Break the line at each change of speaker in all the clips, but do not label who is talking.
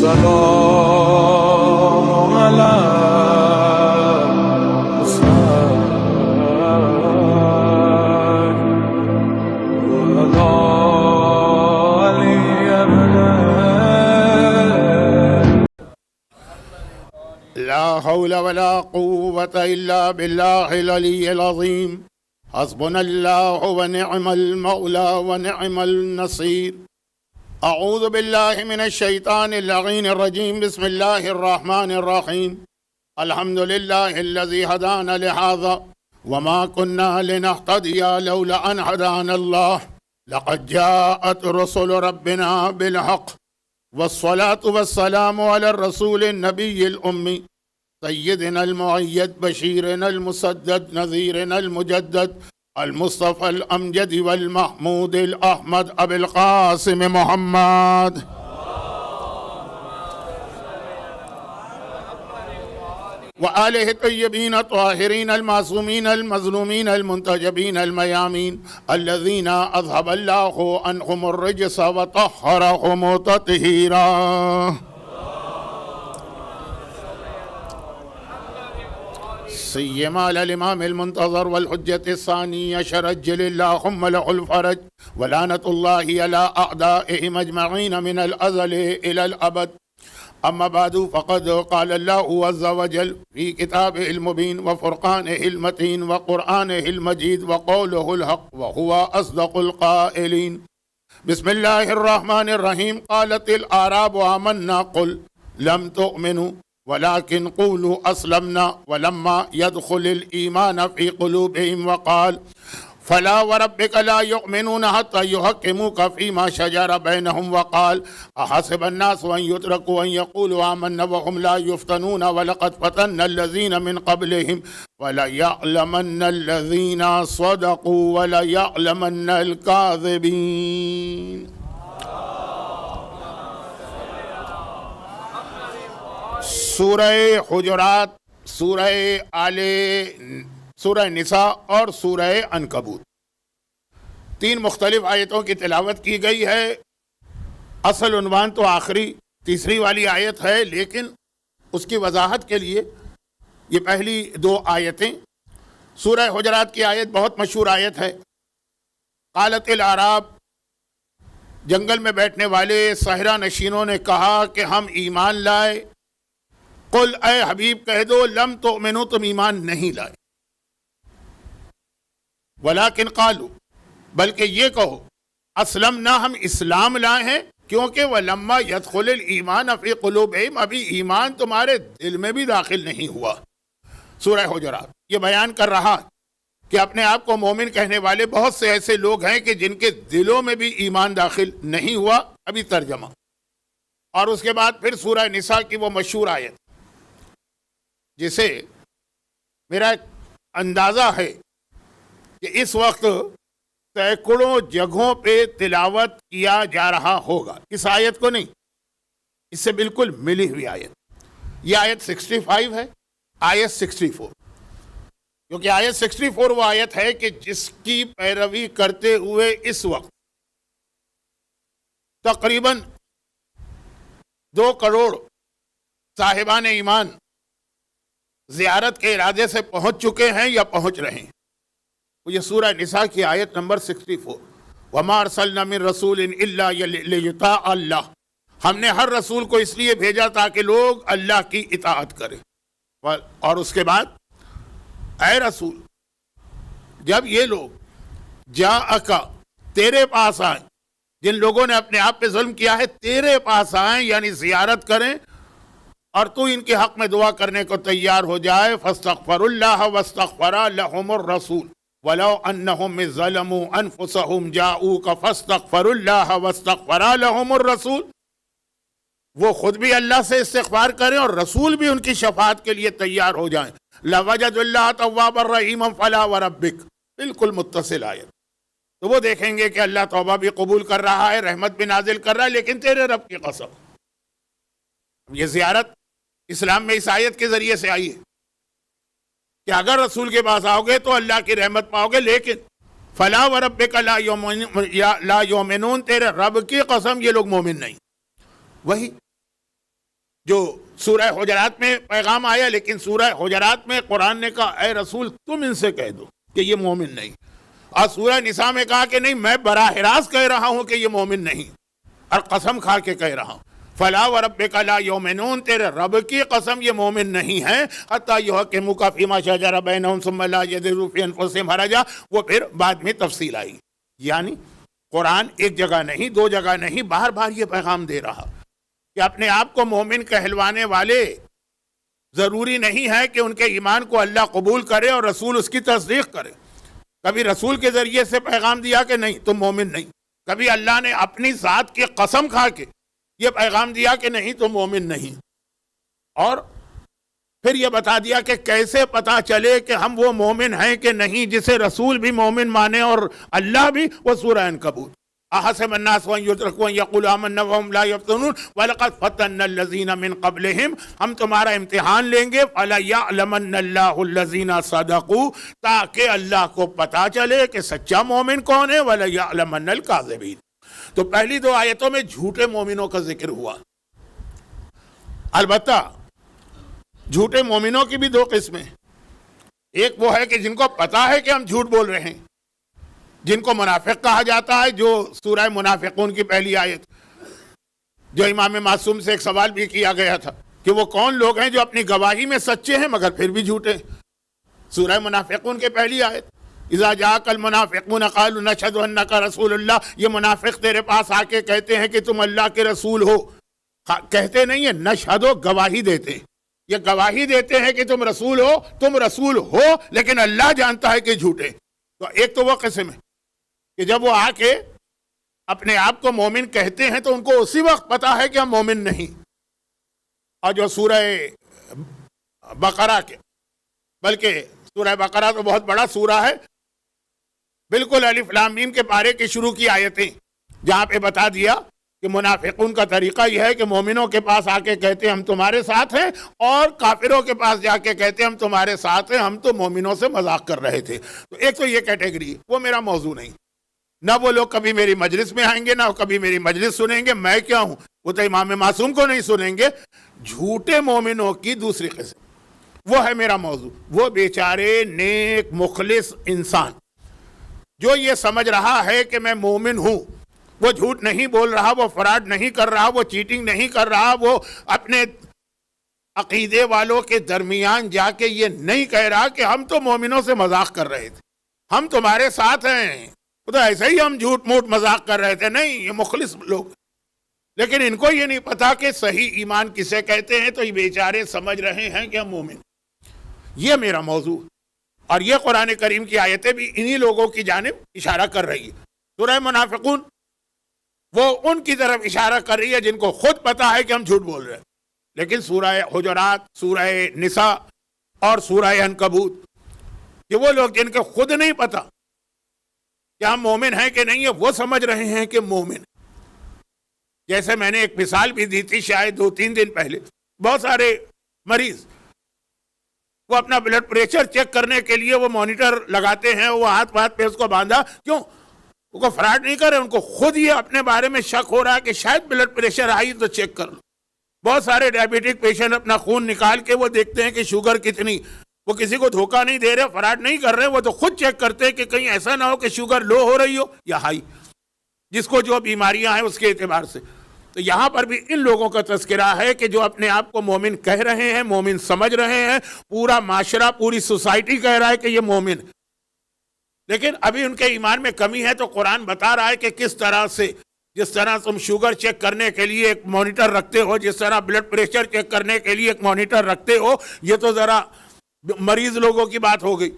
والسلام على
لا حول ولا قوة إلا بالله العلي العظيم حسبنا الله ونعم المولى ونعم النصير. أعوذ بالله من الشيطان اللعين الرجيم. بسم الله الرحمن الرحيم. الحمد لله الذي هدانا لهذا وما كنا لنهتدي لولا أن هدانا الله. لقد جاءت رسل ربنا بالحق والصلاة والسلام على الرسول النبي الأمي سيدنا المؤيد بشيرنا المسدد نذيرنا المجدد المصطفى الأمجد والمحمود الأحمد أبي القاسم محمد وآله الطيبين الطاهرين المعصومين المظلومين المنتجبين الميامين الذين أذهب الله عنهم الرجس وطهرهم تطهيرا. سيما على الإمام المنتظر والحجة الثاني عشر عجل اللهم له الفرج ولعنة الله على أعدائهم أجمعين من الأزل إلى الأبد. أما بعد فقد قال الله عز وجل في كتابه المبين وفرقانه المتين وقرآنه المجيد وقوله الحق وهو أصدق القائلين. بسم الله الرحمن الرحيم. قالت الأعراب آمنا قل لم تؤمنوا ولكن قولوا أسلمنا ولما يدخل الإيمان في قلوبهم وقال فلا وربك لا يؤمنون حتى يحكموك فيما شجر بينهم وقال أحسب الناس أن يتركوا أن يقولوا آمنا وهم لا يفتنون ولقد فتنا الذين من قبلهم وليعلمن الذين صدقوا وليعلمن الكاذبين. سورہ حجرات، سورہ نساء اور سورہ عنکبوت، تین مختلف آیتوں کی تلاوت کی گئی ہے. اصل عنوان تو آخری تیسری والی آیت ہے، لیکن اس کی وضاحت کے لیے یہ پہلی دو آیتیں. سورہ حجرات کی آیت بہت مشہور آیت ہے. قالت الاعراب، جنگل میں بیٹھنے والے صحرا نشینوں نے کہا کہ ہم ایمان لائے. قل، اے حبیب کہہ دو، لم تؤمنو، تم ایمان نہیں لائے. ولیکن قالو، بلکہ یہ کہو، اسلمنا، ہم اسلام لائے ہیں. کیونکہ ولما يدخل الایمان فی قلوبہم، ابھی ایمان تمہارے دل میں بھی داخل نہیں ہوا. سورہ حجرات یہ بیان کر رہا کہ اپنے آپ کو مومن کہنے والے بہت سے ایسے لوگ ہیں کہ جن کے دلوں میں بھی ایمان داخل نہیں ہوا. ابھی ترجمہ، اور اس کے بعد پھر سورہ نساء کی وہ مشہور آیت جسے میرا ایک اندازہ ہے کہ اس وقت سینکڑوں جگہوں پہ تلاوت کیا جا رہا ہوگا. اس آیت کو نہیں، اس سے بالکل ملی ہوئی آیت. یہ آیت 65 ہے، آیت 64. کیونکہ آیت 64 وہ آیت ہے کہ جس کی پیروی کرتے ہوئے اس وقت تقریباً 2 کروڑ صاحبان ایمان زیارت کے ارادے سے پہنچ چکے ہیں یا پہنچ رہے ہیں. یہ سورہ نساء کی آیت نمبر 64. وَمَا أَرْسَلْنَا مِن رَسُولٍ إِلَّا لِيُطَاعَ اللَّهُ، ہم نے ہر رسول کو اس لیے بھیجا تاکہ لوگ اللہ کی اطاعت کریں. اور اس کے بعد، اے رسول، جب یہ لوگ جاءکا، تیرے پاس آئیں، جن لوگوں نے اپنے آپ پہ ظلم کیا ہے تیرے پاس آئیں، یعنی زیارت کریں اور تو ان کے حق میں دعا کرنے کو تیار ہو جائے. فاستغفر اللہ واستغفر لهم الرسول ولو انہم ظلموا انفسهم جاؤوک فاستغفر اللہ واستغفر لهم الرسول. وہ خود بھی اللہ سے استغفار کریں اور رسول بھی ان کی شفاعت کے لیے تیار ہو جائیں. لوجد اللہ توابا رحیما فلا وربک، بالکل متصل آیت. تو وہ دیکھیں گے کہ اللہ توبہ بھی قبول کر رہا ہے، رحمت بھی نازل کر رہا ہے، لیکن تیرے رب کی قسم. یہ زیارت اسلام میں اس آیت کے ذریعے سے آئی ہے کہ اگر رسول کے پاس آؤ گے تو اللہ کی رحمت پاؤ گے، لیکن فلا وربک لا یؤمنون، تیرے رب کی قسم یہ لوگ مومن نہیں. وہی جو سورہ حجرات میں پیغام آیا، لیکن سورہ حجرات میں قرآن نے کہا اے رسول تم ان سے کہہ دو کہ یہ مومن نہیں، اور سورہ نساء میں کہا کہ نہیں میں براہ راست کہہ رہا ہوں کہ یہ مومن نہیں، اور قسم کھا کے کہہ رہا ہوں فلا وربک لا یؤمنون، تیرے رب کی قسم یہ مومن نہیں ہے حتی یحکموک فیما شجر بینہم ثم لا یجدوا فی انفسہم حرجا، وہ پھر بعد میں تفصیل آئی۔ یعنی قرآن ایک جگہ نہیں، دو جگہ نہیں، بار بار یہ پیغام دے رہا کہ اپنے آپ کو مومن کہلوانے والے ضروری نہیں ہے کہ ان کے ایمان کو اللہ قبول کرے اور رسول اس کی تصدیق کرے۔ کبھی رسول کے ذریعے سے پیغام دیا کہ نہیں تم مومن نہیں، کبھی اللہ نے اپنی ذات کی قسم کھا کے یہ پیغام دیا کہ نہیں تم مومن نہیں، اور پھر یہ بتا دیا کہ کیسے پتا چلے کہ ہم وہ مومن ہیں کہ نہیں جسے رسول بھی مومن مانے اور اللہ بھی، وہ سورہ عنکبوت۔ احسب الناس ان یترکوا ان یقولوا آمنا وهم لا یفتنون ولقد فتنا الذین من قبلہم، ہم تمہارا امتحان لیں گے فلیعلمن اللہ الذین صدقوا، تاکہ اللہ کو پتا چلے کہ سچا مومن کون ہے، ولیعلمن الکاذبین۔ تو پہلی دو آیتوں میں جھوٹے مومنوں کا ذکر ہوا۔ البتہ جھوٹے مومنوں کی بھی دو قسمیں، ایک وہ ہے کہ جن کو پتا ہے کہ ہم جھوٹ بول رہے ہیں، جن کو منافق کہا جاتا ہے، جو سورہ منافقون کی پہلی آیت، جو امام معصوم سے ایک سوال بھی کیا گیا تھا کہ وہ کون لوگ ہیں جو اپنی گواہی میں سچے ہیں مگر پھر بھی جھوٹے ہیں۔ سورہ منافقون کی پہلی آیت، اذا جاءک المنافقون قالوا نشہد انک رسول اللہ، یہ منافق تیرے پاس آ کے کہتے ہیں کہ تم اللہ کے رسول ہو، کہتے نہیں ہیں نشہد، گواہی دیتے ہیں، یہ گواہی دیتے ہیں کہ تم رسول ہو، لیکن اللہ جانتا ہے کہ جھوٹے۔ تو ایک تو وہ قسم ہے کہ جب وہ آ کے اپنے آپ کو مومن کہتے ہیں تو ان کو اسی وقت پتا ہے کہ ہم مومن نہیں۔ اور جو سورہ بقرہ کے، بلکہ سورہ بقرہ تو بہت بڑا سورہ ہے، بالکل الف لام میم کے پارے کی شروع کی آیتیں، جہاں پہ بتا دیا کہ منافقون کا طریقہ یہ ہے کہ مومنوں کے پاس آ کے کہتے ہیں ہم تمہارے ساتھ ہیں، اور کافروں کے پاس جا کے کہتے ہیں ہم تمہارے ساتھ ہیں، ہم تو مومنوں سے مذاق کر رہے تھے۔ تو ایک تو یہ کیٹیگری، وہ میرا موضوع نہیں، نہ وہ لوگ کبھی میری مجلس میں آئیں گے، نہ کبھی میری مجلس سنیں گے، میں کیا ہوں، وہ تو امام معصوم کو نہیں سنیں گے۔ جھوٹے مومنوں کی دوسری قسم، وہ ہے میرا موضوع، وہ بیچارے نیک مخلص انسان جو یہ سمجھ رہا ہے کہ میں مومن ہوں، وہ جھوٹ نہیں بول رہا، وہ فراڈ نہیں کر رہا، وہ چیٹنگ نہیں کر رہا، وہ اپنے عقیدے والوں کے درمیان جا کے یہ نہیں کہہ رہا کہ ہم تو مومنوں سے مذاق کر رہے تھے، ہم تمہارے ساتھ ہیں، تو ایسے ہی ہم جھوٹ موٹ مذاق کر رہے تھے۔ نہیں، یہ مخلص لوگ، لیکن ان کو یہ نہیں پتا کہ صحیح ایمان کسے کہتے ہیں، تو یہ بیچارے سمجھ رہے ہیں کہ ہم مومن۔ یہ میرا موضوع، اور یہ قرآن کریم کی آیتیں بھی انہی لوگوں کی جانب اشارہ کر رہی ہے۔ سورہ منافقون وہ ان کی طرف اشارہ کر رہی ہے جن کو خود پتا ہے کہ ہم جھوٹ بول رہے ہیں، لیکن سورہ حجرات، سورہ نساء اور سورہ عنکبوت، کہ وہ لوگ جن کو خود نہیں پتا کہ ہم مومن ہیں کہ نہیں ہے، وہ سمجھ رہے ہیں کہ مومن۔ جیسے میں نے ایک مثال بھی دی تھی شاید 2-3 دن پہلے، بہت سارے مریض وہ اپنا بلڈ پریشر چیک کرنے کے لیے وہ مانیٹر لگاتے ہیں، وہ ہاتھ پہ اس کو باندھا، کیوں؟ ان کو فراڈ نہیں کر رہے، ان کو خود یہ اپنے بارے میں شک ہو رہا ہے کہ شاید بلڈ پریشر آئی تو چیک کر لو۔ بہت سارے ڈائبیٹک پیشنٹ اپنا خون نکال کے وہ دیکھتے ہیں کہ شوگر کتنی، وہ کسی کو دھوکہ نہیں دے رہے، فراڈ نہیں کر رہے، وہ تو خود چیک کرتے ہیں کہ کہیں ایسا نہ ہو کہ شوگر لو ہو رہی ہو یا ہائی، جس کو جو بیماریاں ہیں اس کے اعتبار سے۔ تو یہاں پر بھی ان لوگوں کا تذکرہ ہے کہ جو اپنے آپ کو مومن کہہ رہے ہیں، مومن سمجھ رہے ہیں، پورا معاشرہ، پوری سوسائٹی کہہ رہا ہے کہ یہ مومن، لیکن ابھی ان کے ایمان میں کمی ہے۔ تو قرآن بتا رہا ہے کہ کس طرح سے، جس طرح تم شوگر چیک کرنے کے لیے ایک مانیٹر رکھتے ہو، جس طرح بلڈ پریشر چیک کرنے کے لیے ایک مانیٹر رکھتے ہو، یہ تو ذرا مریض لوگوں کی بات ہو گئی،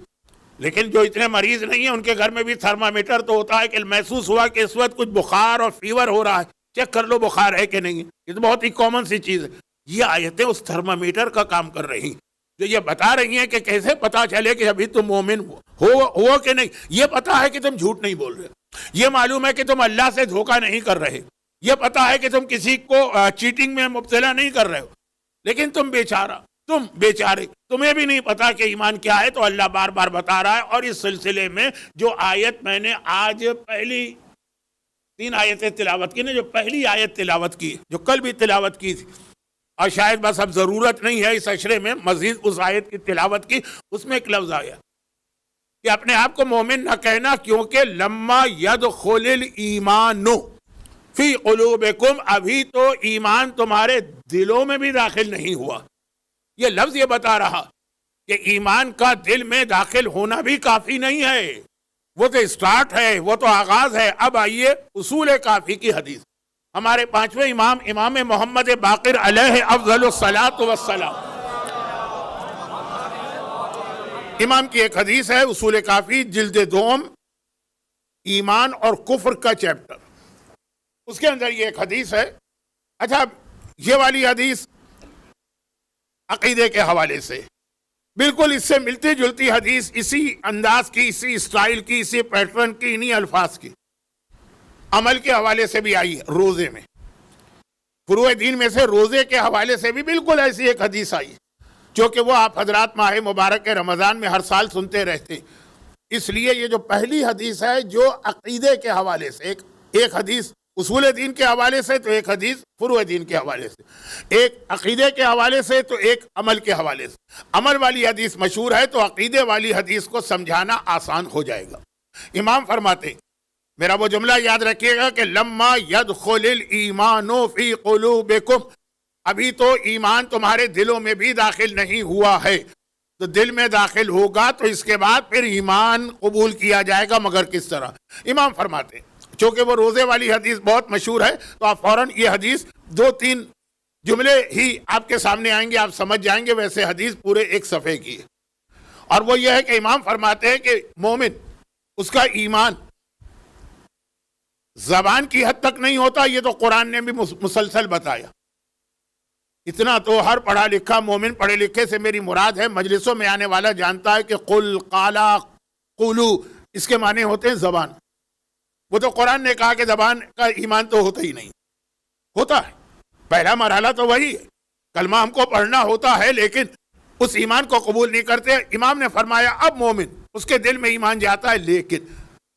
لیکن جو اتنے مریض نہیں ہیں ان کے گھر میں بھی تھرمامیٹر تو ہوتا ہے کہ محسوس ہوا کہ اس وقت کچھ بخار اور فیور ہو رہا ہے، چیک کر لو بخار ہے کہ نہیں ہے۔ یہ تو بہت ہی کامن سی چیز ہے۔ یہ آیتیں اس تھرمامیٹر کا کام کر رہی ہیں، جو یہ بتا رہی ہیں کہ کیسے پتا چلے کہ ابھی تم مومن ہو کہ نہیں۔ یہ پتا ہے کہ تم جھوٹ نہیں بول رہے، یہ معلوم ہے کہ تم اللہ سے دھوکہ نہیں کر رہے، یہ پتا ہے کہ تم کسی کو چیٹنگ میں مبتلا نہیں کر رہے ہو، لیکن تم بیچارے، تمہیں بھی نہیں پتا کہ ایمان کیا ہے۔ تو اللہ بار بار بتا رہا ہے، اور اس سلسلے میں جو آیت میں نے آج پہلی 3 آیتیں تلاوت کی نا، جو پہلی آیت تلاوت کی، جو کل بھی تلاوت کی تھی، اور شاید بس اب ضرورت نہیں ہے اس اشرے میں مزید اس آیت کی تلاوت کی، اس میں ایک لفظ آیا کہ اپنے آپ کو مومن نہ کہنا، کیونکہ لما یدخل الایمان فی قلوبکم، ابھی تو ایمان تمہارے دلوں میں بھی داخل نہیں ہوا۔ یہ لفظ یہ بتا رہا کہ ایمان کا دل میں داخل ہونا بھی کافی نہیں ہے، وہ تو اسٹارٹ ہے، وہ تو آغاز ہے۔ اب آئیے اصول کافی کی حدیث، ہمارے پانچویں امام امام محمد باقر علیہ افضل الصلاۃ والسلام، امام کی ایک حدیث ہے اصول کافی جلد دوم، ایمان اور کفر کا چیپٹر، اس کے اندر یہ ایک حدیث ہے۔ اچھا، یہ والی حدیث عقیدے کے حوالے سے بالکل اس سے ملتی جلتی حدیث، اسی انداز کی، اسی اسٹائل کی، اسی پیٹرن کی، انہی الفاظ کی، عمل کے حوالے سے بھی آئی ہے۔ روزے میں، فروع دین میں سے روزے کے حوالے سے بھی بالکل ایسی ایک حدیث آئی ہے، جو کہ وہ آپ حضرات ماہ مبارک رمضان میں ہر سال سنتے رہتے ہیں۔ اس لیے یہ جو پہلی حدیث ہے جو عقیدے کے حوالے سے، ایک حدیث اصول دین کے حوالے سے، تو ایک حدیث فروع دین کے حوالے سے، ایک عقیدے کے حوالے سے تو ایک عمل کے حوالے سے۔ عمل والی حدیث مشہور ہے تو عقیدے والی حدیث کو سمجھانا آسان ہو جائے گا۔ امام فرماتے، میرا وہ جملہ یاد رکھیے گا کہ لما یدخل الایمان فی قلوبکم، ابھی تو ایمان تمہارے دلوں میں بھی داخل نہیں ہوا ہے، تو دل میں داخل ہوگا تو اس کے بعد پھر ایمان قبول کیا جائے گا، مگر کس طرح؟ امام فرماتے ہیں چونکہ وہ روزے والی حدیث بہت مشہور ہے تو آپ فوراً یہ حدیث 2-3 جملے ہی آپ کے سامنے آئیں گے، آپ سمجھ جائیں گے، ویسے حدیث پورے ایک صفحے کی ہے۔ اور وہ یہ ہے کہ امام فرماتے ہیں کہ مومن، اس کا ایمان زبان کی حد تک نہیں ہوتا، یہ تو قرآن نے بھی مسلسل بتایا۔ اتنا تو ہر پڑھا لکھا مومن، پڑھے لکھے سے میری مراد ہے مجلسوں میں آنے والا جانتا ہے کہ قل، قالا، قولو، اس کے معنی ہوتے ہیں زبان۔ وہ تو قرآن نے کہا کہ زبان کا ایمان تو ہوتا ہی نہیں، ہوتا ہے، پہلا مرحلہ تو وہی ہے، کلمہ ہم کو پڑھنا ہوتا ہے لیکن اس ایمان کو قبول نہیں کرتے۔ امام نے فرمایا اب مومن، اس کے دل میں ایمان جاتا ہے، لیکن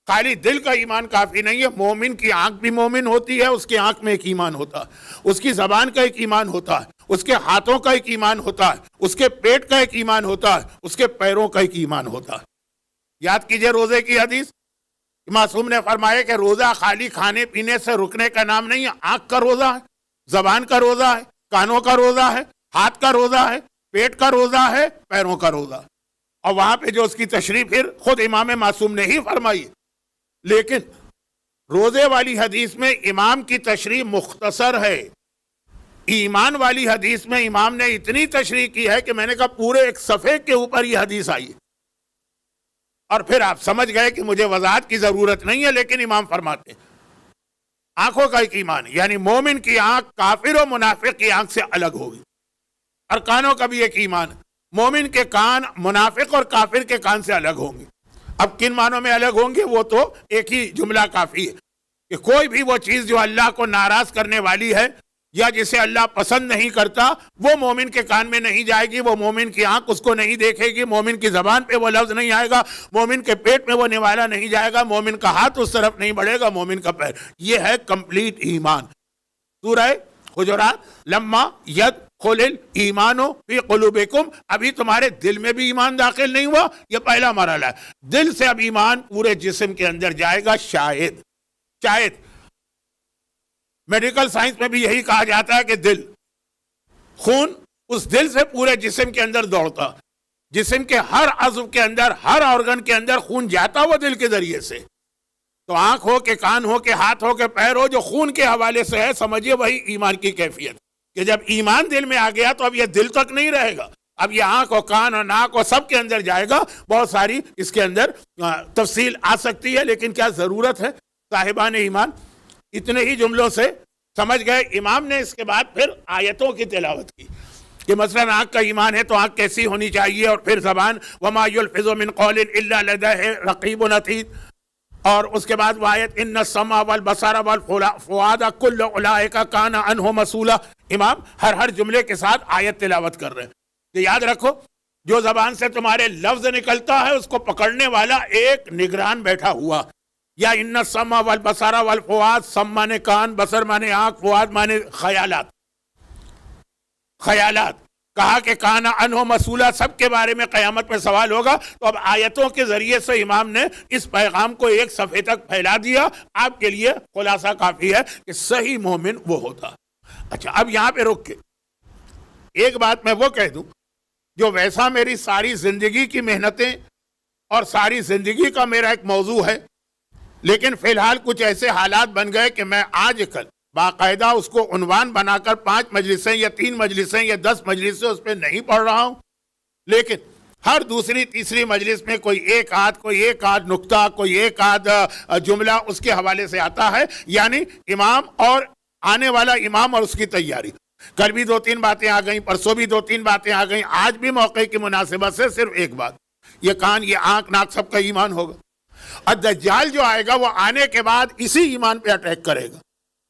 خالی دل کا ایمان کافی نہیں ہے، مومن کی آنکھ بھی مومن ہوتی ہے، اس کی آنکھ میں ایک ایمان ہوتا ہے، اس کی زبان کا ایک ایمان ہوتا ہے، اس کے ہاتھوں کا ایک ایمان ہوتا ہے، اس کے پیٹ کا ایک ایمان ہوتا ہے، اس کے پیروں کا ایک ایمان ہوتا ہے۔ یاد کیجئے روزے کی حدیث، معصوم نے فرمایا کہ روزہ خالی کھانے پینے سے رکنے کا نام نہیں ہے، آنکھ کا روزہ ہے، زبان کا روزہ ہے، کانوں کا روزہ ہے، ہاتھ کا روزہ ہے، پیٹ کا روزہ ہے، پیروں کا روزہ ہے۔ اور وہاں پہ جو اس کی تشریح پھر خود امام معصوم نے ہی فرمائی، لیکن روزے والی حدیث میں امام کی تشریح مختصر ہے، ایمان والی حدیث میں امام نے اتنی تشریح کی ہے کہ میں نے کہا پورے ایک صفحے کے اوپر یہ حدیث آئی ہے۔ اور پھر آپ سمجھ گئے کہ مجھے وضاحت کی ضرورت نہیں ہے، لیکن امام فرماتے ہیں آنکھوں کا ایک ایمان، یعنی مومن کی آنکھ کافر و منافق کی آنکھ سے الگ ہوگی، اور کانوں کا بھی ایک ایمان، مومن کے کان منافق اور کافر کے کان سے الگ ہوں گے۔ اب کن معنوں میں الگ ہوں گے وہ تو ایک ہی جملہ کافی ہے کہ کوئی بھی وہ چیز جو اللہ کو ناراض کرنے والی ہے یا جسے اللہ پسند نہیں کرتا، وہ مومن کے کان میں نہیں جائے گی، وہ مومن کی آنکھ اس کو نہیں دیکھے گی، مومن کی زبان پہ وہ لفظ نہیں آئے گا، مومن کے پیٹ میں وہ نوالا نہیں جائے گا، مومن کا ہاتھ اس طرف نہیں بڑھے گا، مومن کا پیر۔ یہ ہے کمپلیٹ ایمان۔ سورہ حجرات، لما یدخل الایمان فی قلوبکم، ابھی تمہارے دل میں بھی ایمان داخل نہیں ہوا، یہ پہلا مرحلہ ہے۔ دل سے اب ایمان پورے جسم کے اندر جائے گا، شاید میڈیکل سائنس میں بھی یہی کہا جاتا ہے کہ دل، خون اس دل سے پورے جسم کے اندر دوڑتا، جسم کے ہر عضو کے اندر، ہر آرگن کے اندر خون جاتا وہ دل کے ذریعے سے۔ تو آنکھ ہو کہ کان ہو کہ ہاتھ ہو کہ پیر ہو، جو خون کے حوالے سے ہے، سمجھیے وہی ایمان کی کیفیت کہ جب ایمان دل میں آ گیا تو اب یہ دل تک نہیں رہے گا، اب یہ آنکھ اور کان اور ناک اور سب کے اندر جائے گا۔ بہت ساری اس کے اندر تفصیل آ سکتی ہے، لیکن کیا ضرورت ہے؟ صاحبان ایمان اتنے ہی جملوں سے سمجھ گئے۔ امام نے اس کے بعد پھر آیتوں کی تلاوت کی کہ مثلا آنکھ کا ایمان ہے تو آنکھ کیسی ہونی چاہیے، اور پھر زبان وما یلفظ من قول الا لدیہ رقیب عتید، اور اس کے بعد وہ آیت ان السمع والبصر والفؤاد کل اولئک کان عنہ مسئولا۔ امام ہر جملے کے ساتھ آیت تلاوت کر رہے ہیں کہ یاد رکھو جو زبان سے تمہارے لفظ نکلتا ہے اس کو پکڑنے والا ایک نگران بیٹھا ہوا، یا ان السمع والبصر والفؤاد، سم مانے کان، بصر مانے آنکھ، فؤاد مانے خیالات۔ خیالات، کہا کہ کانا انہو مسئولہ، سب کے بارے میں قیامت میں سوال ہوگا. تو اب آیتوں کے ذریعے سے امام نے اس پیغام کو ایک صفحے تک پھیلا دیا. آپ کے لیے خلاصہ کافی ہے کہ صحیح مومن وہ ہوتا. اچھا، اب یہاں پہ رک کے ایک بات میں وہ کہہ دوں، جو ویسا میری ساری زندگی کی محنتیں اور ساری زندگی کا میرا ایک موضوع ہے، لیکن فی الحال کچھ ایسے حالات بن گئے کہ میں آج کل باقاعدہ اس کو عنوان بنا کر 5 مجلسیں یا 3 مجلسیں یا 10 مجلسیں اس پہ نہیں پڑھ رہا ہوں، لیکن ہر دوسری تیسری مجلس میں کوئی ایک آدھ نکتہ، کوئی ایک آدھ جملہ اس کے حوالے سے آتا ہے. یعنی امام اور آنے والا امام اور اس کی تیاری. کل بھی 2-3 باتیں آ گئیں، پرسوں بھی 2-3 باتیں آ گئیں، آج بھی موقع کی مناسبت سے صرف ایک بات، یہ کان، یہ آنکھ، ناک سب کا ایمان ہوگا. اور دجال جو آئے گا وہ آنے کے بعد اسی ایمان پہ اٹیک کرے گا.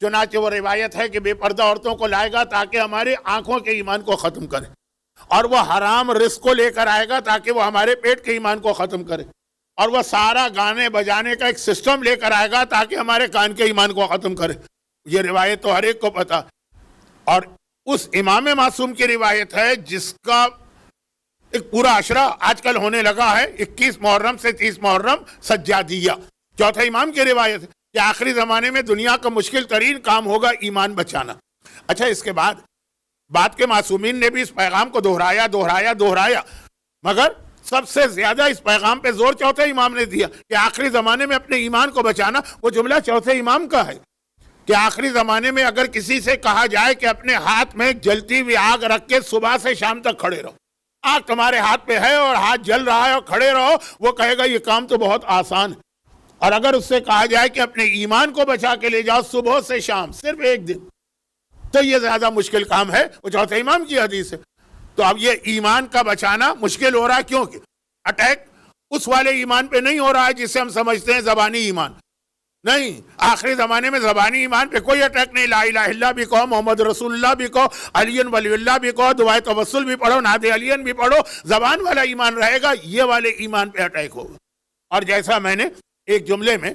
چنانچہ وہ روایت ہے کہ بے پردہ عورتوں کو لائے گا تاکہ ہمارے آنکھوں کے ایمان کو ختم کرے، اور وہ حرام رزق کو لے کر آئے گا تاکہ وہ ہمارے پیٹ کے ایمان کو ختم کرے، اور وہ سارا گانے بجانے کا ایک سسٹم لے کر آئے گا تاکہ ہمارے کان کے ایمان کو ختم کرے. یہ روایت تو ہر ایک کو پتا. اور اس امام معصوم کی روایت ہے جس کا ایک پورا عشرہ آج کل ہونے لگا ہے، 21 محرم سے 30 محرم سجادیہ. چوتھا امام کی روایت ہے کہ آخری زمانے میں دنیا کا مشکل ترین کام ہوگا ایمان بچانا. اچھا، اس کے بعد کے معصومین نے بھی اس پیغام کو دہرایا، مگر سب سے زیادہ اس پیغام پہ زور چوتھے امام نے دیا کہ آخری زمانے میں اپنے ایمان کو بچانا. وہ جملہ چوتھے امام کا ہے کہ آخری زمانے میں اگر کسی سے کہا جائے کہ اپنے ہاتھ میں جلتی ہوئی آگ رکھ کے صبح سے شام تک کھڑے رہو، آگ تمہارے ہاتھ پہ ہے اور ہاتھ جل رہا ہے اور کھڑے رہو، وہ کہے گا یہ کام تو بہت آسان ہے. اور اگر اس سے کہا جائے کہ اپنے ایمان کو بچا کے لے جاؤ صبح سے شام صرف ایک دن، تو یہ زیادہ مشکل کام ہے. وہ چوتھے امام کی حدیث ہے. تو اب یہ ایمان کا بچانا مشکل ہو رہا ہے، کیونکہ اٹیک اس والے ایمان پہ نہیں ہو رہا ہے جسے ہم سمجھتے ہیں زبانی ایمان. نہیں، آخری زمانے میں زبانی ایمان پہ کوئی اٹیک نہیں. لا الہ الا بھی کہو، محمد رسول اللہ بھی کہو، علی ولی اللہ بھی کہو، دعائے توسل بھی پڑھو، نعت علی بھی پڑھو، زبان والا ایمان رہے گا. یہ والے ایمان پہ اٹیک ہوگا. اور جیسا میں نے ایک جملے میں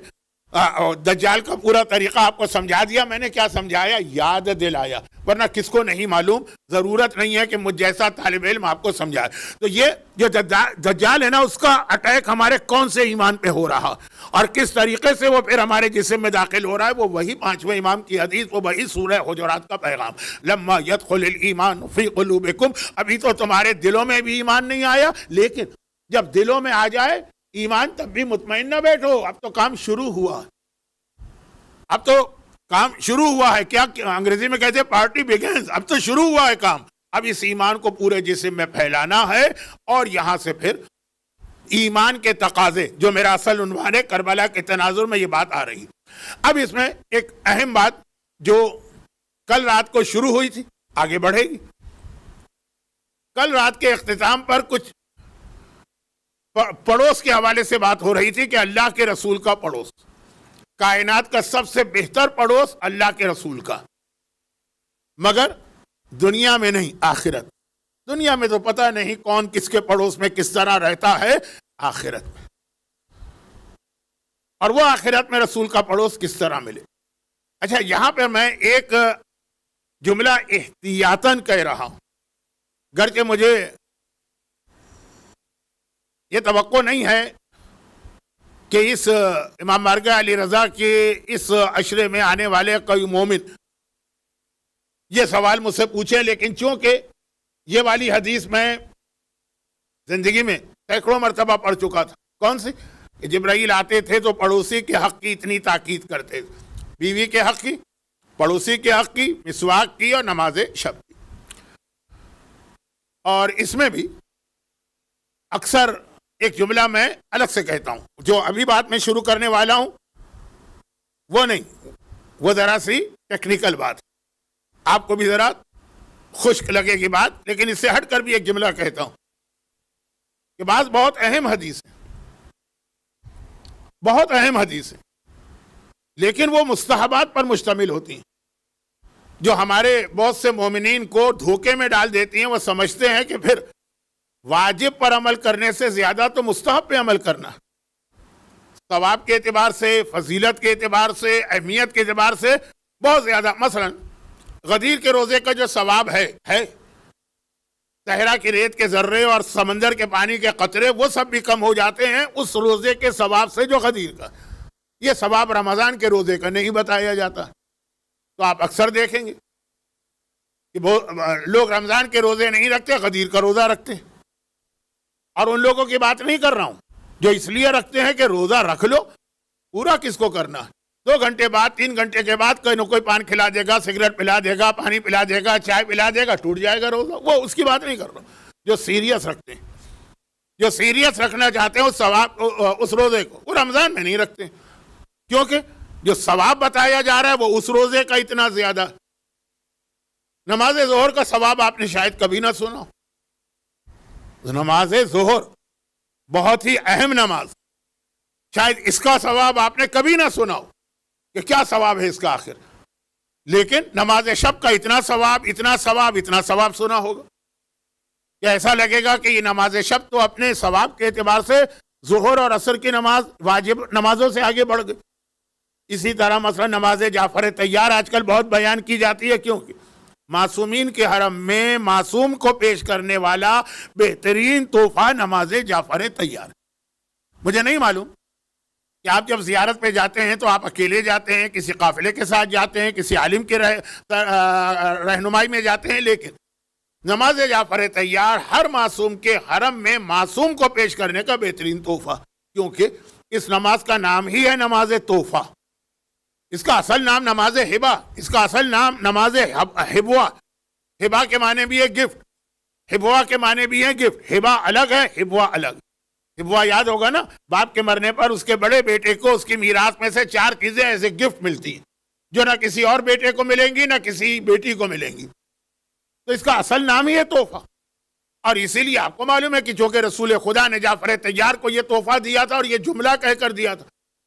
دجال کا پورا طریقہ آپ کو سمجھا دیا، میں نے کیا سمجھایا، یاد دلایا، ورنہ کس کو نہیں معلوم، ضرورت نہیں ہے کہ مجھ جیسا طالب علم آپ کو سمجھائے. تو یہ جو دجال ہے نا، اس کا اٹیک ہمارے کون سے ایمان پہ ہو رہا اور کس طریقے سے وہ پھر ہمارے جسم میں داخل ہو رہا ہے، وہ وہی 5ویں امام کی حدیث، وہ وہی سورہ حجرات کا پیغام، لما يدخل الایمان فی قلوبکم. ابھی تو تمہارے دلوں میں بھی ایمان نہیں آیا، لیکن جب دلوں میں آ جائے ایمان تب بھی مطمئن نہ بیٹھو. اب تو کام شروع ہوا، کیا انگریزی میں کہتے ہیں پارٹی بگنز. اب تو شروع ہوا ہے کام. اب اس ایمان کو پورے جسم میں پھیلانا ہے، اور یہاں سے پھر ایمان کے تقاضے، جو میرا اصل عنوان ہے، کربلا کے تناظر میں یہ بات آ رہی. اب اس میں ایک اہم بات جو کل رات کو شروع ہوئی تھی آگے بڑھے گی. کل رات کے اختتام پر کچھ پڑوس کے حوالے سے بات ہو رہی تھی کہ اللہ کے رسول کا پڑوس، کائنات کا سب سے بہتر پڑوس اللہ کے رسول کا، مگر دنیا میں نہیں، آخرت. دنیا میں تو پتہ نہیں کون کس کے پڑوس میں کس طرح رہتا ہے، آخرت میں. اور وہ آخرت میں رسول کا پڑوس کس طرح ملے. اچھا، یہاں پہ میں ایک جملہ احتیاطاً کہہ رہا ہوں، گرچہ مجھے یہ توقع نہیں ہے کہ اس امام بارگاہ علی رضا کے اس عشرے میں آنے والے کوئی مومن یہ سوال مجھ سے پوچھے، لیکن چونکہ یہ والی حدیث میں زندگی میں سینکڑوں مرتبہ پڑھ چکا تھا. کون سی؟ کہ جبرائیل آتے تھے تو پڑوسی کے حق کی اتنی تاکید کرتے تھے، بیوی کے حق کی، پڑوسی کے حق کی، مسواک کی اور نماز شب کی. اور اس میں بھی اکثر ایک جملہ میں الگ سے کہتا ہوں، جو ابھی بات میں شروع کرنے والا ہوں وہ نہیں، وہ ذرا سی ٹیکنیکل بات، آپ کو بھی ذرا خشک لگے گی بات، لیکن اس سے ہٹ کر بھی ایک جملہ کہتا ہوں کہ بعض بہت اہم حدیث ہے، بہت اہم حدیث ہے، لیکن وہ مستحبات پر مشتمل ہوتی ہیں جو ہمارے بہت سے مومنین کو دھوکے میں ڈال دیتی ہیں. وہ سمجھتے ہیں کہ پھر واجب پر عمل کرنے سے زیادہ تو مستحب پہ عمل کرنا، ثواب کے اعتبار سے، فضیلت کے اعتبار سے، اہمیت کے اعتبار سے بہت زیادہ. مثلا غدیر کے روزے کا جو ثواب ہے صحرا کی ریت کے ذرے اور سمندر کے پانی کے قطرے وہ سب بھی کم ہو جاتے ہیں اس روزے کے ثواب سے جو غدیر کا. یہ ثواب رمضان کے روزے کا نہیں بتایا جاتا. تو آپ اکثر دیکھیں گے کہ لوگ رمضان کے روزے نہیں رکھتے، غدیر کا روزہ رکھتے ہیں. اور ان لوگوں کی بات نہیں کر رہا ہوں جو اس لیے رکھتے ہیں کہ روزہ رکھ لو، پورا کس کو کرنا ہے؟ 2 گھنٹے بعد 3 گھنٹے کے بعد کوئی نہ کوئی پان کھلا دے گا، سگریٹ پلا دے گا، پانی پلا دے گا، چائے پلا دے گا، ٹوٹ جائے گا روزہ. وہ اس کی بات نہیں کر رہا ہوں. جو سیریس رکھتے ہیں، جو سیریس رکھنا چاہتے ہیں اس ثواب اس روزے کو، وہ رمضان میں نہیں رکھتے، کیونکہ جو ثواب بتایا جا رہا ہے وہ اس روزے کا اتنا زیادہ. نماز ظہر کا ثواب آپ نے شاید کبھی نہ سنا. نماز ظہر بہت ہی اہم نماز، شاید اس کا ثواب آپ نے کبھی نہ سنا ہو کہ کیا ثواب ہے اس کا آخر. لیکن نماز شب کا اتنا ثواب، اتنا ثواب، اتنا ثواب سنا ہوگا کہ ایسا لگے گا کہ یہ نماز شب تو اپنے ثواب کے اعتبار سے ظہر اور عصر کی نماز واجب نمازوں سے آگے بڑھ گئی. اسی طرح مثلا نماز جعفر طیار آج کل بہت بیان کی جاتی ہے، کیونکہ معصومین کے حرم میں معصوم کو پیش کرنے والا بہترین تحفہ نماز جعفر طیار. مجھے نہیں معلوم کہ آپ جب زیارت پہ جاتے ہیں تو آپ اکیلے جاتے ہیں، کسی قافلے کے ساتھ جاتے ہیں، کسی عالم کی رہنمائی میں جاتے ہیں، لیکن نماز جعفر طیار ہر معصوم کے حرم میں معصوم کو پیش کرنے کا بہترین تحفہ، کیونکہ اس نماز کا نام ہی ہے نماز تحفہ. اس کا اصل نام نماز ہبہ، اس کا اصل نام نماز ہبوا. ہبا کے معنی بھی ہے گفٹ، ہبوا کے معنی بھی ہے گفٹ. ہبا الگ ہے، ہبوا الگ. ہبوا یاد ہوگا نا، باپ کے مرنے پر اس کے بڑے بیٹے کو اس کی میراث میں سے 4 چیزیں ایسے گفٹ ملتی ہیں جو نہ کسی اور بیٹے کو ملیں گی نہ کسی بیٹی کو ملیں گی. تو اس کا اصل نام ہی ہے تحفہ. اور اسی لیے آپ کو معلوم ہے کہ چونکہ رسول خدا نے جعفر طیار کو یہ تحفہ دیا تھا اور یہ جملہ کہہ کر دیا تھا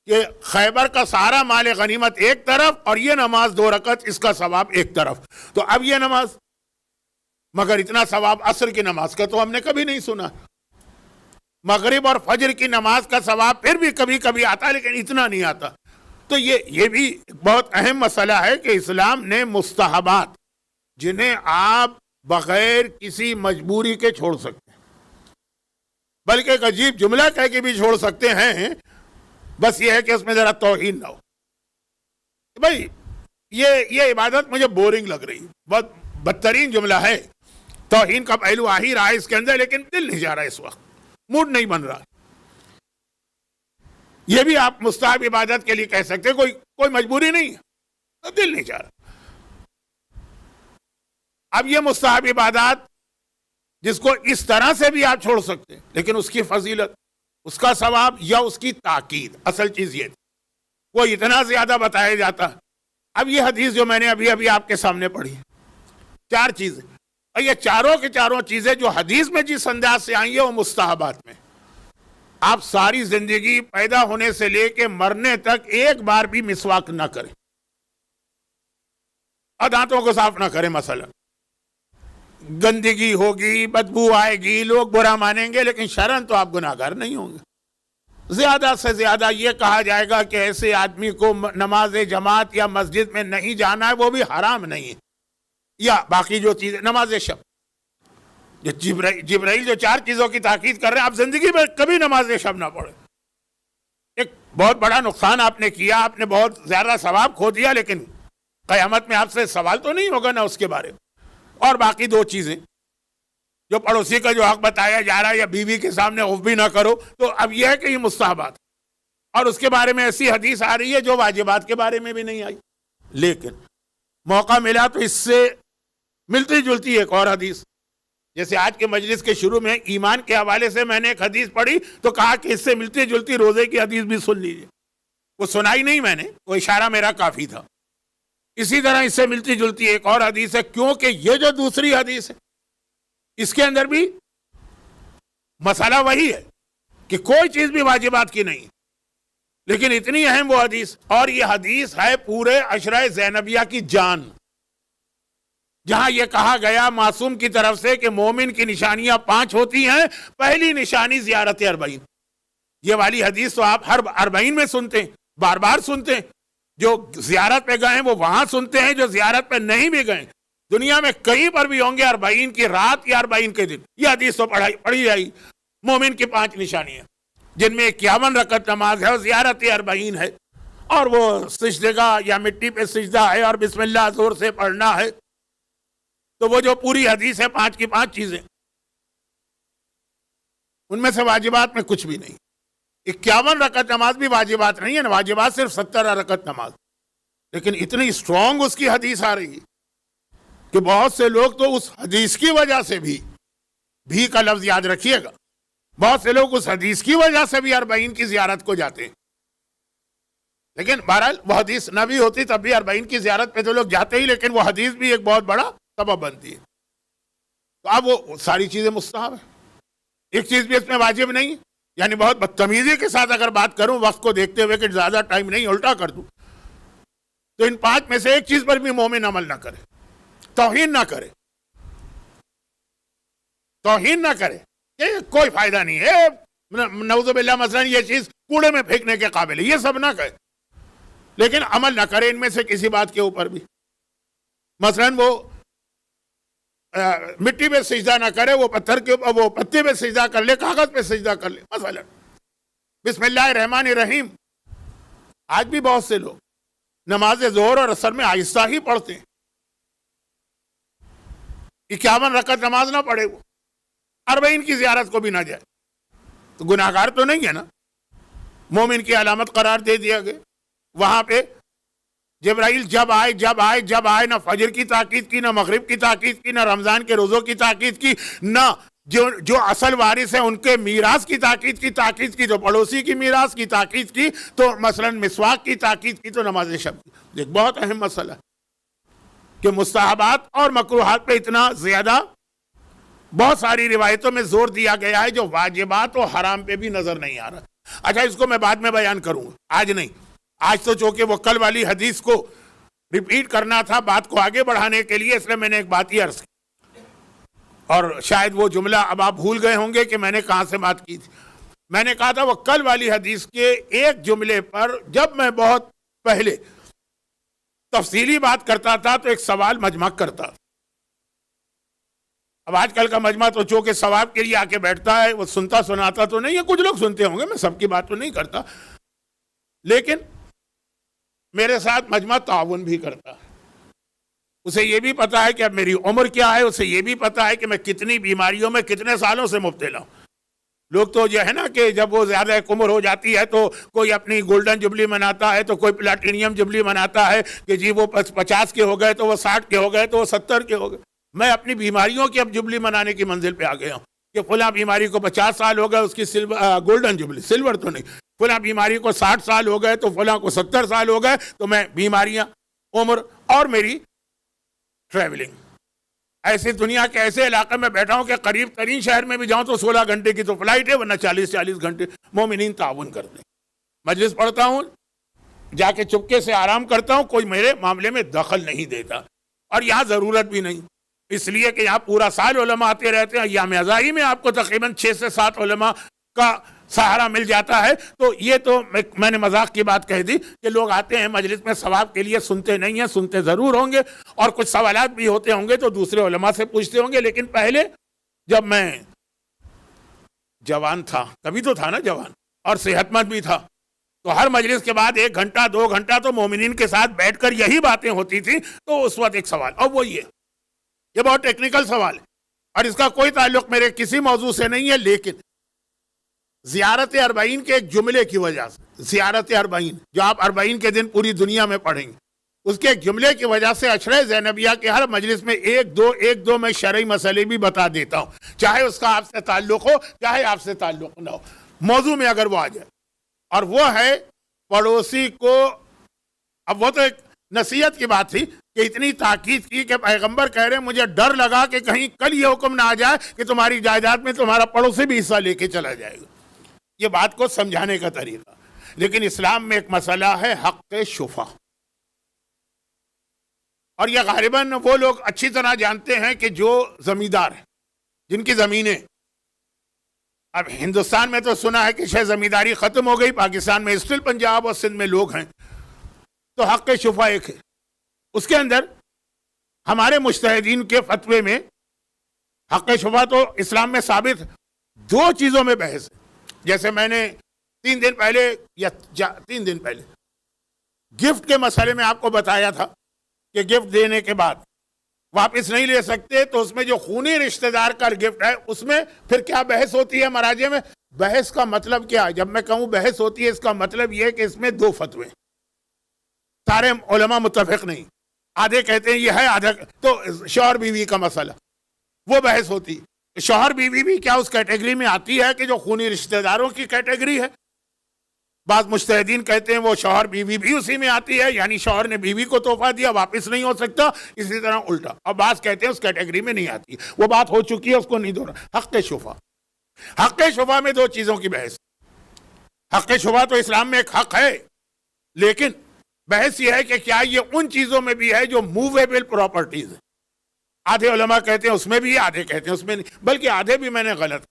کہ خیبر کا سارا مال غنیمت ایک طرف اور یہ نماز 2 رکعت اس کا ثواب ایک طرف. تو اب یہ نماز، مگر اتنا ثواب عصر کی نماز کا تو ہم نے کبھی نہیں سنا. مغرب اور فجر کی نماز کا ثواب پھر بھی کبھی کبھی آتا لیکن اتنا نہیں آتا. تو یہ بھی بہت اہم مسئلہ ہے کہ اسلام نے مستحبات جنہیں آپ بغیر کسی مجبوری کے چھوڑ سکتے ہیں، بلکہ ایک عجیب جملہ کہہ کے بھی چھوڑ سکتے ہیں، بس یہ ہے کہ اس میں ذرا توہین نہ ہو. بھائی یہ عبادت مجھے بورنگ لگ رہی، بہت بدترین جملہ ہے. توہین کا پہلو آ ہی رہا ہے اس کے اندر، لیکن دل نہیں جا رہا اس وقت، موڈ نہیں بن رہا. یہ بھی آپ مستحب عبادت کے لیے کہہ سکتے ہیں، کوئی مجبوری نہیں ہے، دل نہیں جا رہا. اب یہ مستحب عبادات جس کو اس طرح سے بھی آپ چھوڑ سکتے ہیں، لیکن اس کی فضیلت، اس کا ثواب یا اس کی تاکید، اصل چیز یہ تھی وہ اتنا زیادہ بتایا جاتا. اب یہ حدیث جو میں نے ابھی آپ کے سامنے پڑھی، 4 چیزیں، اور یہ چاروں کی چاروں چیزیں جو حدیث میں جس انداز سے آئی ہیں وہ مستحبات میں. آپ ساری زندگی پیدا ہونے سے لے کے مرنے تک ایک بار بھی مسواک نہ کریں اور دانتوں کو صاف نہ کریں. مثلا گندگی ہوگی، بدبو آئے گی، لوگ برا مانیں گے، لیکن شرعاً تو آپ گناہگار نہیں ہوں گے. زیادہ سے زیادہ یہ کہا جائے گا کہ ایسے آدمی کو نماز جماعت یا مسجد میں نہیں جانا ہے، وہ بھی حرام نہیں ہے. یا باقی جو چیزیں، نماز شب، جو جبرائیل جو 4 چیزوں کی تاکید کر رہے ہیں، آپ زندگی میں کبھی نماز شب نہ پڑھیں. ایک بہت بڑا نقصان آپ نے کیا، آپ نے بہت زیادہ ثواب کھو دیا، لیکن قیامت میں آپ سے سوال تو نہیں ہوگا نا اس کے بارے میں. اور باقی 2 چیزیں جو پڑوسی کا جو حق بتایا جا رہا ہے، یا بیوی کے سامنے عف بھی نہ کرو، تو اب یہ ہے کہ یہ مستحبات، اور اس کے بارے میں ایسی حدیث آ رہی ہے جو واجبات کے بارے میں بھی نہیں آئی. لیکن موقع ملا تو اس سے ملتی جلتی ایک اور حدیث، جیسے آج کے مجلس کے شروع میں ایمان کے حوالے سے میں نے ایک حدیث پڑھی تو کہا کہ اس سے ملتی جلتی روزے کی حدیث بھی سن لیجیے. وہ سنائی نہیں میں نے، وہ اشارہ میرا کافی تھا. اسی طرح اس سے ملتی جلتی ایک اور حدیث ہے، کیونکہ یہ جو دوسری حدیث ہے اس کے اندر بھی مسئلہ وہی ہے کہ کوئی چیز بھی واجبات کی نہیں، لیکن اتنی اہم وہ حدیث. اور یہ حدیث ہے پورے عشرہ زینبیہ کی جان، جہاں یہ کہا گیا معصوم کی طرف سے کہ مومن کی نشانیاں 5 ہوتی ہیں. پہلی نشانی زیارت اربعین. یہ والی حدیث تو آپ ہر اربعین میں سنتے ہیں، بار بار سنتے ہیں. جو زیارت پہ گئے ہیں وہ وہاں سنتے ہیں، جو زیارت پہ نہیں بھی گئے دنیا میں کہیں پر بھی ہوں گے 40 کی رات یا 40 کے دن، یہ حدیث تو پڑھی جائے گی۔ مومن کی 5 نشانیاں جن میں 51 رکعت نماز ہے اور زیارت 40 ہے، اور وہ سجدگاہ یا مٹی پہ سجدہ ہے اور بسم اللہ زور سے پڑھنا ہے۔ تو وہ جو پوری حدیث ہے 5 کی 5 چیزیں، ان میں سے واجبات میں کچھ بھی نہیں۔ 51 رکعت نماز بھی واجبات نہیں ہے، واجبات صرف 70 رکعت نماز، لیکن اتنی اسٹرانگ اس کی حدیث آ رہی ہے کہ بہت سے لوگ تو اس حدیث کی وجہ سے بھی کا لفظ یاد رکھیے گا، بہت سے لوگ اس حدیث کی وجہ سے بھی 40 کی زیارت کو جاتے ہیں، لیکن بہرحال وہ حدیث نہ بھی ہوتی تب بھی 40 کی زیارت پہ تو لوگ جاتے ہی، لیکن وہ حدیث بھی ایک بہت بڑا سبب بنتی ہے۔ تو اب وہ ساری چیزیں مستحب ہیں، ایک چیز بھی اس میں واجب نہیں، یعنی بہت بدتمیزی کے ساتھ اگر بات کروں وقت کو دیکھتے ہوئے کہ زیادہ ٹائم نہیں الٹا کر دوں، تو ان 5 میں سے ایک چیز پر بھی مومن عمل نہ کرے، توہین نہ کرے، توہین نہ کرے، یہ کوئی فائدہ نہیں ہے، نعوذ باللہ مثلا یہ چیز کوڑے میں پھینکنے کے قابل ہے، یہ سب نہ کہے، لیکن عمل نہ کرے ان میں سے کسی بات کے اوپر بھی۔ مثلا وہ مٹی پہ سجدہ نہ کرے، وہ پتھر کے وہ پتے پہ سجدہ کر لے، کاغذ پہ سجدہ کر لے، مثلا بسم اللہ الرحمن الرحیم۔ آج بھی بہت سے لوگ نماز ظہر اور عصر میں آہستہ ہی پڑھتے ہیں، 51 رکعت نماز نہ پڑھے، وہ 40 کی زیارت کو بھی نہ جائے، تو گناہگار تو نہیں ہے نا، مومن کی علامت قرار دے دیا گیا۔ وہاں پہ جبرائیل جب آئے نہ فجر کی تاکید کی، نہ مغرب کی تاکید کی، نہ رمضان کے روزوں کی تاکید کی، نہ جو اصل وارث ہیں ان کے میراث کی تاکید کی، جو پڑوسی کی میراث کی تاکید کی، تو مثلا مسواک کی تاکید کی، تو نماز شب کی۔ ایک بہت اہم مسئلہ کہ مستحبات اور مکروہات پہ اتنا زیادہ بہت ساری روایتوں میں زور دیا گیا ہے جو واجبات و حرام پہ بھی نظر نہیں آ رہا۔ اچھا، اس کو میں بعد میں بیان کروں گا، آج نہیں۔ آج تو چونکہ وہ کل والی حدیث کو ریپیٹ کرنا تھا بات کو آگے بڑھانے کے لیے، اس لیے میں نے ایک بات ہی عرض کی، اور شاید وہ جملہ اب آپ بھول گئے ہوں گے کہ میں نے کہاں سے بات کی تھی۔ میں نے کہا تھا وہ کل والی حدیث کے ایک جملے پر جب میں بہت پہلے تفصیلی بات کرتا تھا تو ایک سوال مجمع کرتا تھا۔ اب آج کل کا مجمع تو چونکہ ثواب کے لیے آ کے بیٹھتا ہے، وہ سنتا سناتا تو نہیں ہے، کچھ لوگ سنتے ہوں گے، میں سب کی بات تو نہیں کرتا، لیکن میرے ساتھ مجمع تعاون بھی کرتا ہے۔ اسے یہ بھی پتا ہے کہ اب میری عمر کیا ہے، اسے یہ بھی پتا ہے کہ میں کتنی بیماریوں میں کتنے سالوں سے مبتلا ہوں۔ لوگ تو جو ہے نا کہ جب وہ زیادہ عمر ہو جاتی ہے تو کوئی اپنی گولڈن جبلی مناتا ہے، تو کوئی پلاٹینیم جبلی مناتا ہے کہ جی وہ 50 کے ہو گئے تو وہ 60 کے ہو گئے تو وہ 70 کے ہو گئے۔ میں اپنی بیماریوں کی اب جبلی منانے کی منزل پہ آ گیا ہوں کہ فلاں بیماری کو 50 سال ہو گئے، اس کی گولڈن جبلی، سلور تو نہیں، فلاں بیماری کو 60 سال ہو گئے تو فلاں کو 70 سال ہو گئے، تو میں بیماریاں، عمر اور میری ٹریولنگ، ایسے دنیا کے ایسے علاقے میں بیٹھا ہوں کہ قریب ترین شہر میں بھی جاؤں تو 16 گھنٹے کی تو فلائٹ ہے، ورنہ 40 گھنٹے مومنین تعاون کرتے ہیں۔ مجلس پڑھتا ہوں، جا کے چپکے سے آرام کرتا ہوں، کوئی میرے معاملے میں دخل نہیں دیتا، اور یہاں ضرورت بھی نہیں، اس لیے کہ یہاں پورا سال علماء آتے رہتے ہیں۔ ایام ازائی میں آپ کو تقریباً 6 سے 7 علماء کا سہارا مل جاتا ہے، تو یہ تو میں نے مذاق کی بات کہہ دی کہ لوگ آتے ہیں مجلس میں ثواب کے لیے، سنتے نہیں ہیں، سنتے ضرور ہوں گے، اور کچھ سوالات بھی ہوتے ہوں گے تو دوسرے علماء سے پوچھتے ہوں گے۔ لیکن پہلے جب میں جوان تھا، کبھی تو تھا نا جوان، اور صحت مند بھی تھا، تو ہر مجلس کے بعد 1 گھنٹہ 2 گھنٹہ تو مومنین کے ساتھ بیٹھ کر یہی باتیں ہوتی تھی۔ تو اس وقت ایک سوال، اور وہ یہ بہت ٹیکنیکل سوال ہے اور اس کا کوئی تعلق میرے کسی موضوع سے نہیں ہے، لیکن زیارت 40 کے ایک جملے کی وجہ سے، زیارت 40 جو آپ 40 کے دن پوری دنیا میں پڑھیں گے، اس کے ایک جملے کی وجہ سے عشرہ زینبیہ کے ہر مجلس میں ایک دو میں شرعی مسئلے بھی بتا دیتا ہوں، چاہے اس کا آپ سے تعلق ہو چاہے آپ سے تعلق نہ ہو، موضوع میں اگر وہ آ جائے، اور وہ ہے پڑوسی کو۔ اب وہ تو ایک نصیحت کی بات تھی کہ اتنی تاکید کی کہ پیغمبر کہہ رہے ہیں مجھے ڈر لگا کہ کہیں کل یہ حکم نہ آ جائے کہ تمہاری جائیداد میں تمہارا پڑوسی بھی حصہ لے کے چلا جائے گا۔ یہ بات کو سمجھانے کا طریقہ، لیکن اسلام میں ایک مسئلہ ہے حق شفا، اور یہ غالباً وہ لوگ اچھی طرح جانتے ہیں کہ جو زمیندار ہیں، جن کی زمینیں، اب ہندوستان میں تو سنا ہے کہ شاید زمینداری ختم ہو گئی، پاکستان میں اسٹل پنجاب اور سندھ میں لوگ ہیں، تو حق شفا ایک ہے، اس کے اندر ہمارے مجتہدین کے فتوے میں حق شفا تو اسلام میں ثابت دو چیزوں میں بحث ہے. جیسے میں نے 3 دن پہلے یا 3 دن پہلے گفٹ کے مسئلے میں آپ کو بتایا تھا کہ گفٹ دینے کے بعد واپس نہیں لے سکتے, تو اس میں جو خونی رشتہ دار کا گفٹ ہے اس میں پھر کیا بحث ہوتی ہے مراجع میں. بحث کا مطلب کیا ہے؟ جب میں کہوں بحث ہوتی ہے اس کا مطلب یہ ہے کہ اس میں 2 فتوے, سارے علماء متفق نہیں, آدھے کہتے ہیں یہ ہے, آدھا تو شوہر بیوی کا مسئلہ وہ بحث ہوتی. شوہر بیوی بھی کیا اس کیٹیگری میں آتی ہے کہ جو خونی رشتہ داروں کی کیٹیگری ہے؟ بعض مجتہدین کہتے ہیں وہ شوہر بیوی بھی اسی میں آتی ہے, یعنی شوہر نے بیوی کو تحفہ دیا واپس نہیں ہو سکتا, اسی طرح الٹا. اور بعض کہتے ہیں اس کیٹیگری میں نہیں آتی, وہ بات ہو چکی ہے, اس کو نہیں دوہرانا. حق شفا, حق شفا میں 2 چیزوں کی بحث. حق شفا تو اسلام میں ایک حق ہے, لیکن بحث یہ ہے کہ کیا یہ ان چیزوں میں بھی ہے جو موویبل پراپرٹیز ہے. آدھے علماء کہتے ہیں اس میں بھی, آدھے کہتے ہیں اس میں نہیں, بلکہ آدھے بھی میں نے غلط.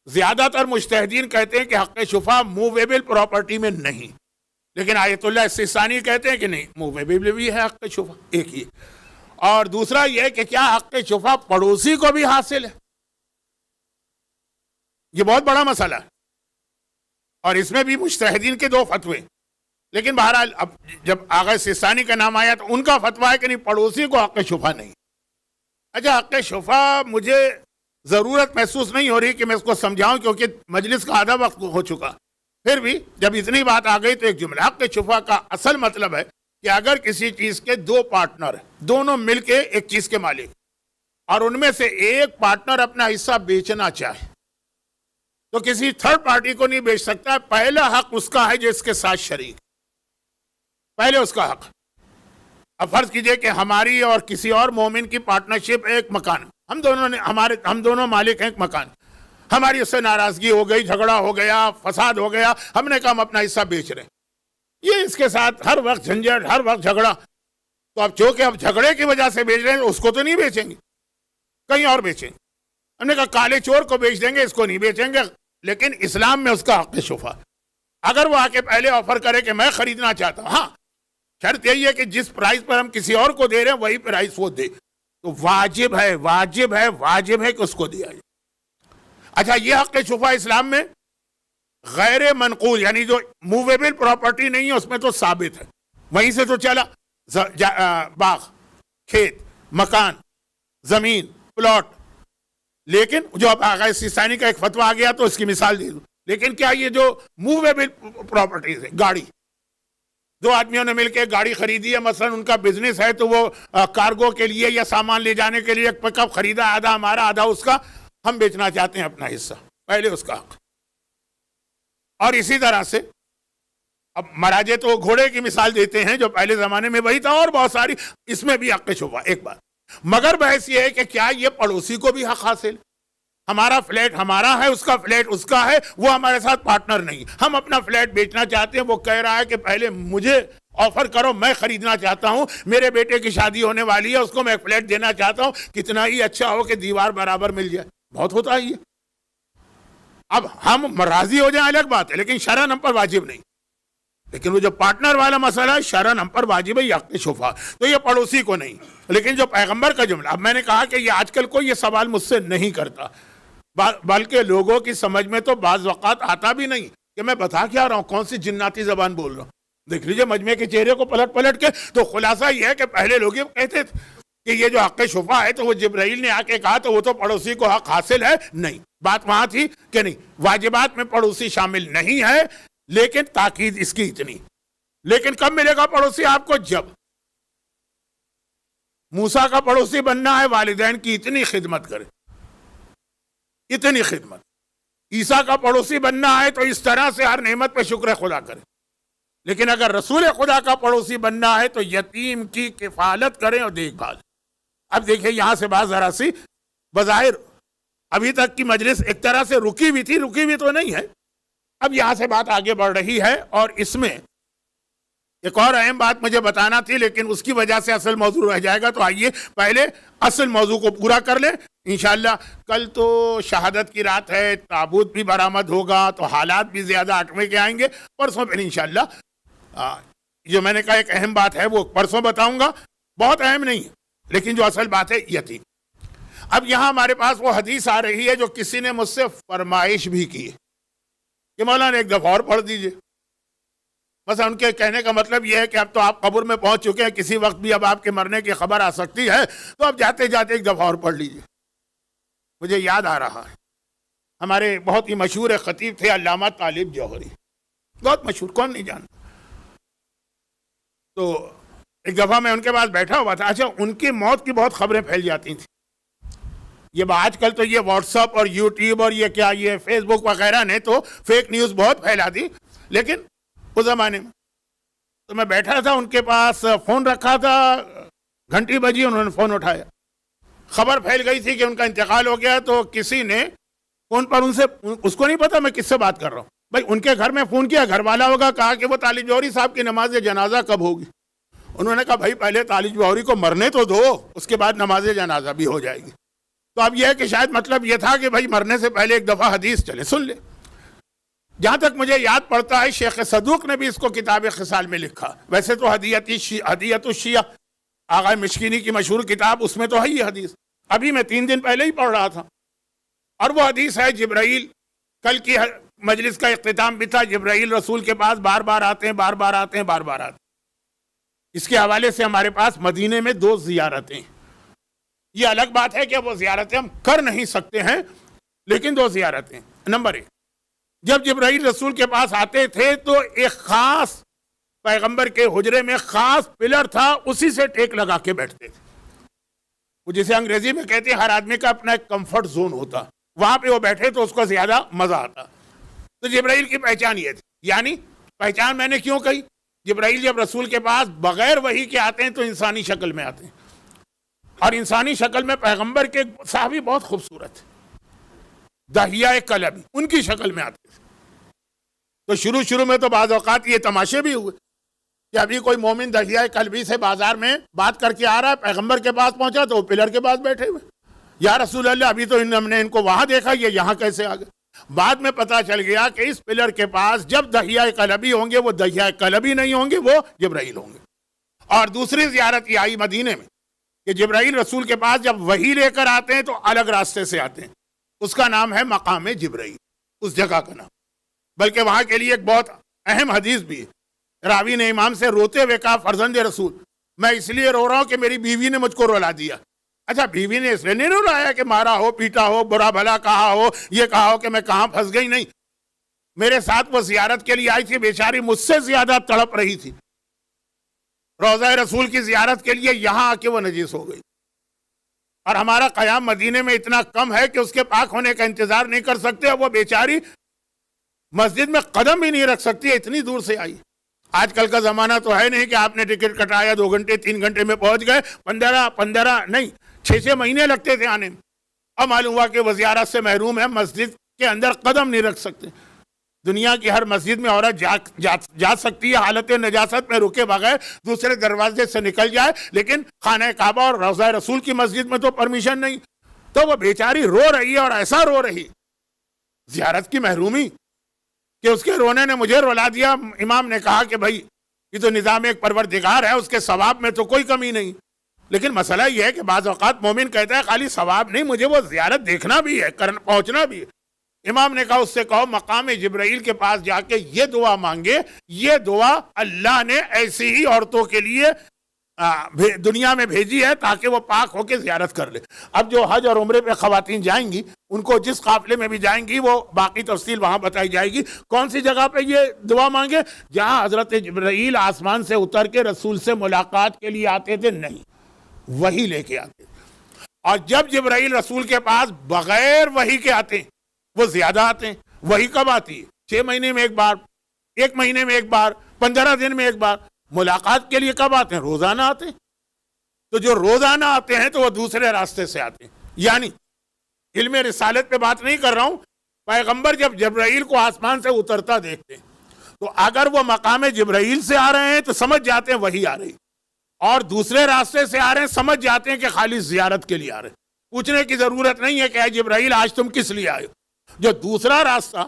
زیادہ تر مجتہدین کہتے ہیں کہ حق شفا موویبل پراپرٹی میں نہیں, لیکن آیت اللہ السیستانی کہتے ہیں کہ نہیں, موویبل بھی ہے حق شفا, ایک ہی. اور دوسرا یہ کہ کیا حق شفا پڑوسی کو بھی حاصل ہے, یہ بہت بڑا مسئلہ ہے, اور اس میں بھی مجتہدین کے 2 فتوے. لیکن بہرحال اب جب آغا سیستانی کا نام آیا تو ان کا فتویٰ ہے کہ نہیں, پڑوسی کو حق شفا نہیں. اچھا, حق شفا مجھے ضرورت محسوس نہیں ہو رہی کہ میں اس کو سمجھاؤں, کیونکہ مجلس کا آدھا وقت ہو چکا. پھر بھی جب اتنی بات آ گئی تو ایک جملہ. حق شفا کا اصل مطلب ہے کہ اگر کسی چیز کے 2 پارٹنر ہیں, دونوں مل کے ایک چیز کے مالک, اور ان میں سے ایک پارٹنر اپنا حصہ بیچنا چاہے تو کسی تھرڈ پارٹی کو نہیں بیچ سکتا. پہلا حق اس کا ہے جو اس کے ساتھ شریک, پہلے اس کا حق. اب فرض کیجئے کہ ہماری اور کسی اور مومن کی پارٹنرشپ ایک مکان, ہم دونوں مالک ہیں ایک مکان, ہماری اس سے ناراضگی ہو گئی, جھگڑا ہو گیا, فساد ہو گیا, ہم نے کہا ہم اپنا حصہ بیچ رہے ہیں. یہ اس کے ساتھ ہر وقت جھنجھٹ, ہر وقت جھگڑا. تو اب چونکہ اب جھگڑے کی وجہ سے بیچ رہے ہیں, اس کو تو نہیں بیچیں گے, کہیں اور بیچیں گے. ہم نے کہا کالے چور کو بیچ دیں گے, اس کو نہیں بیچیں گے. لیکن اسلام میں اس کا حق شفا. اگر وہ آ کے پہلے آفر کرے کہ میں خریدنا چاہتا ہوں, ہاں شرط یہی ہے کہ جس پرائز پر ہم کسی اور کو دے رہے ہیں وہی پرائز وہ دے, تو واجب ہے کہ اس کو دیا جائے. اچھا, یہ حق شفا اسلام میں غیر منقول, یعنی جو موویبل پراپرٹی نہیں ہے اس میں تو ثابت ہے, وہیں سے تو چلا. باغ, کھیت, مکان, زمین, پلاٹ. لیکن جو اب آغا سیستانی کا ایک فتویٰ آ گیا تو اس کی مثال دے دوں. لیکن کیا یہ جو موویبل پراپرٹیز ہے, گاڑی, 2 آدمیوں نے مل کے گاڑی خریدی ہے, مثلا ان کا بزنس ہے, تو وہ کارگو کے لیے یا سامان لے جانے کے لیے ایک پک اپ خریدا, آدھا ہمارا آدھا اس کا, ہم بیچنا چاہتے ہیں اپنا حصہ, پہلے اس کا حق. اور اسی طرح سے اب مراجع تو گھوڑے کی مثال دیتے ہیں جو پہلے زمانے میں وہی تھا, اور بہت ساری, اس میں بھی حق شفا ایک بات. مگر بحث یہ ہے کہ کیا یہ پڑوسی کو بھی حق حاصل, ہمارا فلیٹ ہمارا ہے, اس کا فلیٹ اس کا ہے, وہ ہمارے ساتھ پارٹنر نہیں, ہم اپنا فلیٹ بیچنا چاہتے ہیں, وہ کہہ رہا ہے کہ پہلے مجھے آفر کرو, میں خریدنا چاہتا ہوں, میرے بیٹے کی شادی ہونے والی ہے, اس کو میں فلیٹ دینا چاہتا ہوں, کتنا ہی اچھا ہو کہ دیوار برابر مل جائے, بہت ہوتا ہے یہ. اب ہم راضی ہو جائیں الگ بات ہے, لیکن شرعاً ہم پر واجب نہیں. لیکن وہ جو پارٹنر والا مسئلہ ہے, شرعاً ہم پر واجب ہے حق شفا, تو یہ پڑوسی کو نہیں. لیکن جو پیغمبر کا جملہ, اب میں نے کہا کہ یہ آج کل کوئی یہ سوال مجھ سے نہیں کرتا, بلکہ لوگوں کی سمجھ میں تو بعض وقات آتا بھی نہیں کہ میں بتا کیا رہا ہوں, کون سی جناتی زبان بول رہا ہوں. دیکھ لیجئے مجمع کے چہرے کو پلٹ کے, تو خلاصہ یہ ہے کہ پہلے لوگ یہ کہتے تھے کہ یہ جو حق شفا ہے تو وہ جبرائیل نے آ کے کہا تو وہ تو پڑوسی کو حق حاصل ہے. نہیں, بات وہاں تھی کہ نہیں, واجبات میں پڑوسی شامل نہیں ہے, لیکن تاکید اس کی اتنی. لیکن کب ملے گا پڑوسی آپ کو, جب موسیٰ کا پڑوسی بننا ہے, والدین کی اتنی خدمت کرے, اتنی خدمت. عیسیٰ کا پڑوسی بننا ہے تو اس طرح سے ہر نعمت پہ شکر خدا کرے. لیکن اگر رسول خدا کا پڑوسی بننا ہے تو یتیم کی کفالت کریں اور دیکھ بھال. اب دیکھیں یہاں سے بات ذرا سی, بظاہر ابھی تک کی مجلس ایک طرح سے رکی ہوئی تو نہیں ہے, اب یہاں سے بات آگے بڑھ رہی ہے. اور اس میں ایک اور اہم بات مجھے بتانا تھی, لیکن اس کی وجہ سے اصل موضوع رہ جائے گا, تو آئیے پہلے اصل موضوع کو پورا کر لیں. انشاءاللہ کل تو شہادت کی رات ہے, تابوت بھی برآمد ہوگا, تو حالات بھی زیادہ اٹھوے کے آئیں گے. پرسوں پھر انشاءاللہ جو میں نے کہا ایک اہم بات ہے وہ پرسوں بتاؤں گا, بہت اہم نہیں ہے, لیکن جو اصل بات ہے یہ تھی. اب یہاں ہمارے پاس وہ حدیث آ رہی ہے جو کسی نے مجھ سے فرمائش بھی کی ہے کہ مولانا ایک دفعہ اور پڑھ دیجئے. بس ان کے کہنے کا مطلب یہ ہے کہ اب تو آپ قبر میں پہنچ چکے ہیں, کسی وقت بھی اب آپ کے مرنے کی خبر آ سکتی ہے, تو اب جاتے جاتے ایک دفعہ اور پڑھ لیجئے. مجھے یاد آ رہا ہے ہمارے بہت ہی مشہور خطیب تھے علامہ طالب جوہری, بہت مشہور, کون نہیں جانتا. تو ایک دفعہ میں ان کے پاس بیٹھا ہوا تھا. اچھا, ان کی موت کی بہت خبریں پھیل جاتی تھیں. یہ آج کل تو یہ واٹس ایپ اور یوٹیوب اور یہ کیا یہ فیس بک وغیرہ نے تو فیک نیوز بہت پھیلا دی, لیکن اس زمانے میں تو میں بیٹھا تھا ان کے پاس, فون رکھا تھا, گھنٹی بجی, انہوں نے فون اٹھایا. خبر پھیل گئی تھی کہ ان کا انتقال ہو گیا. تو کسی نے فون پر ان سے, اس کو نہیں پتا میں کس سے بات کر رہا ہوں, بھائی ان کے گھر میں فون کیا, گھر والا ہوگا, کہا کہ وہ طالب جوہری صاحب کی نماز جنازہ کب ہوگی. انہوں نے کہا بھائی پہلے طالب جوہری کو مرنے تو دو, اس کے بعد نماز جنازہ بھی ہو جائے گی. تو اب یہ ہے کہ شاید مطلب یہ تھا کہ بھائی مرنے سے پہلے ایک دفعہ حدیث چلے سن لے. جہاں تک مجھے یاد پڑتا ہے شیخ صدوق نے بھی اس کو کتاب خصال میں لکھا. ویسے تو ہدیت الشیعہ آغا مشکینی کی مشہور کتاب, اس میں تو ہے یہ حدیث. ابھی میں 3 دن پہلے ہی پڑھ رہا تھا, اور وہ حدیث ہے جبرائیل, کل کی مجلس کا اختتام بھی تھا, جبرائیل رسول کے پاس بار بار آتے ہیں, بار بار آتے ہیں, بار بار آتے ہیں. اس کے حوالے سے ہمارے پاس مدینے میں 2 زیارتیں. یہ الگ بات ہے کہ وہ زیارتیں ہم کر نہیں سکتے ہیں, لیکن 2 زیارتیں. نمبر 1, جب جبرائیل رسول کے پاس آتے تھے تو ایک خاص پیغمبر کے حجرے میں خاص پلر تھا, اسی سے ٹیک لگا کے بیٹھتے تھے. وہ جسے انگریزی میں کہتے ہیں ہر آدمی کا اپنا ایک کمفرٹ زون ہوتا, وہاں پہ وہ بیٹھے تو اس کو زیادہ مزہ آتا. تو جبرائیل کی پہچان یہ تھی. یعنی پہچان میں نے کیوں کہی, جبرائیل جب رسول کے پاس بغیر وحی کے آتے ہیں تو انسانی شکل میں آتے ہیں, اور انسانی شکل میں پیغمبر کے صحابی بہت خوبصورت ہے, دہیہ کلبی, ان کی شکل میں آتے تھے. تو شروع میں تو بعض اوقات یہ تماشے بھی ہوئے کہ ابھی کوئی مومن دہیہ کلبی سے بازار میں بات کر کے آ رہا ہے, پیغمبر کے پاس پہنچا تو وہ پلر کے پاس بیٹھے ہوئے, یا رسول اللہ ابھی تو ہم نے ان کو وہاں دیکھا, یہ یہاں کیسے آ گئے. بعد میں پتا چل گیا کہ اس پلر کے پاس جب دہیہ کلبی ہوں گے وہ دہیہ کلبی نہیں ہوں گے, وہ جبرائیل ہوں گے. اور دوسری زیارت یہ آئی مدینے میں کہ جبرائیل رسول کے پاس جب وحی لے کر آتے ہیں تو الگ راستے سے آتے ہیں, اس کا نام ہے مقام جبرائیل, اس جگہ کا نام. بلکہ وہاں کے لیے ایک بہت اہم حدیث بھی ہے. راوی نے امام سے روتے ہوئے کہا فرزند رسول میں اس لیے رو رہا ہوں کہ میری بیوی نے مجھ کو رلا دیا. اچھا, بیوی نے اس لیے نہیں رلایا کہ مارا ہو, پیٹا ہو, برا بھلا کہا ہو, یہ کہا ہو کہ میں کہاں پھنس گئی, نہیں. میرے ساتھ وہ زیارت کے لیے آئی تھی, بیچاری مجھ سے زیادہ تڑپ رہی تھی روضہ رسول کی زیارت کے لیے, یہاں آ کے وہ نجیس ہو گئی. اور ہمارا قیام مدینے میں اتنا کم ہے کہ اس کے پاک ہونے کا انتظار نہیں کر سکتے, وہ بیچاری مسجد میں قدم بھی نہیں رکھ سکتی, اتنی دور سے آئی. آج کل کا زمانہ تو ہے نہیں کہ آپ نے ٹکٹ کٹایا 2 گھنٹے 3 گھنٹے میں پہنچ گئے, 15 نہیں 6 مہینے لگتے تھے آنے میں. اب معلوم ہوا کہ وہ زیارت سے محروم ہے, مسجد کے اندر قدم نہیں رکھ سکتے. دنیا کی ہر مسجد میں عورت جا سکتی ہے حالت نجاست میں رکے بغیر, دوسرے دروازے سے نکل جائے, لیکن خانہ کعبہ اور روضہ رسول کی مسجد میں تو پرمیشن نہیں. تو وہ بیچاری رو رہی ہے, اور ایسا رو رہی زیارت کی محرومی کہ اس کے رونے نے مجھے رلا دیا. امام نے کہا کہ بھائی یہ تو نظام ایک پروردگار ہے, اس کے ثواب میں تو کوئی کمی نہیں. لیکن مسئلہ یہ ہے کہ بعض اوقات مومن کہتا ہے خالی ثواب نہیں, مجھے وہ زیارت دیکھنا بھی ہے, پہنچنا بھی ہے. امام نے کہا اس سے کہو مقام جبرائیل کے پاس جا کے یہ دعا مانگے, یہ دعا اللہ نے ایسی ہی عورتوں کے لیے دنیا میں بھیجی ہے تاکہ وہ پاک ہو کے زیارت کر لے. اب جو حج اور عمرے پہ خواتین جائیں گی, ان کو جس قافلے میں بھی جائیں گی وہ باقی تفصیل وہاں بتائی جائے گی. کون سی جگہ پہ یہ دعا مانگے؟ جہاں حضرت جبرائیل آسمان سے اتر کے رسول سے ملاقات کے لیے آتے تھے, نہیں وہی لے کے آتے. اور جب جبرائیل رسول کے پاس بغیر وحی کے آتے ہیں وہ زیادہ آتے ہیں. وہی کب آتی ہے؟ 6 مہینے میں ایک بار, 1 مہینے میں ایک بار, 15 دن میں ایک بار. ملاقات کے لیے کب آتے ہیں؟ روزانہ آتے ہیں. تو جو روزانہ آتے ہیں تو وہ دوسرے راستے سے آتے ہیں. یعنی علم رسالت پہ بات نہیں کر رہا ہوں, پیغمبر جب جبرائیل کو آسمان سے اترتا دیکھتے ہیں تو اگر وہ مقام جبرائیل سے آ رہے ہیں تو سمجھ جاتے ہیں وہی آ رہی, اور دوسرے راستے سے آ رہے ہیں سمجھ جاتے ہیں کہ خالی زیارت کے لیے آ رہے ہیں. پوچھنے کی ضرورت نہیں ہے کہ اے جبرائیل آج تم کس لیے آئے. جو دوسرا راستہ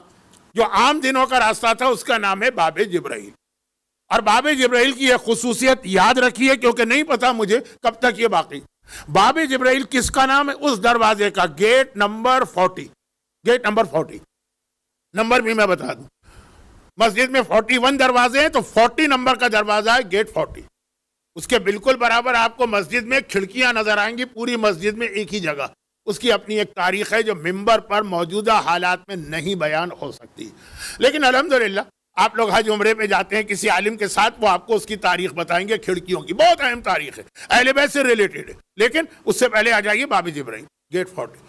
جو عام دنوں کا راستہ تھا اس کا نام ہے باب جبرائیل. اور باب جبرائیل کی یہ خصوصیت یاد رکھیے, کیونکہ نہیں پتا مجھے کب تک یہ باقی. باب جبرائیل کس کا نام ہے؟ اس دروازے کا، gate number 40، gate number 40، number بھی میں بتا دوں، مسجد میں 41 دروازے ہیں، تو 40 نمبر کا دروازہ ہے گیٹ 40۔ اس کے بالکل برابر آپ کو مسجد میں کھڑکیاں نظر آئیں گی، پوری مسجد میں ایک ہی جگہ۔ اس کی اپنی ایک تاریخ ہے جو ممبر پر موجودہ حالات میں نہیں بیان ہو سکتی، لیکن الحمدللہ آپ لوگ حج عمرے پہ جاتے ہیں کسی عالم کے ساتھ، وہ آپ کو اس کی تاریخ بتائیں گے، کھڑکیوں کی بہت اہم تاریخ ہے، اہل بیت سے ریلیٹڈ ہے۔ لیکن اس سے پہلے آ جائیے باب جبرائیل، گیٹ 40۔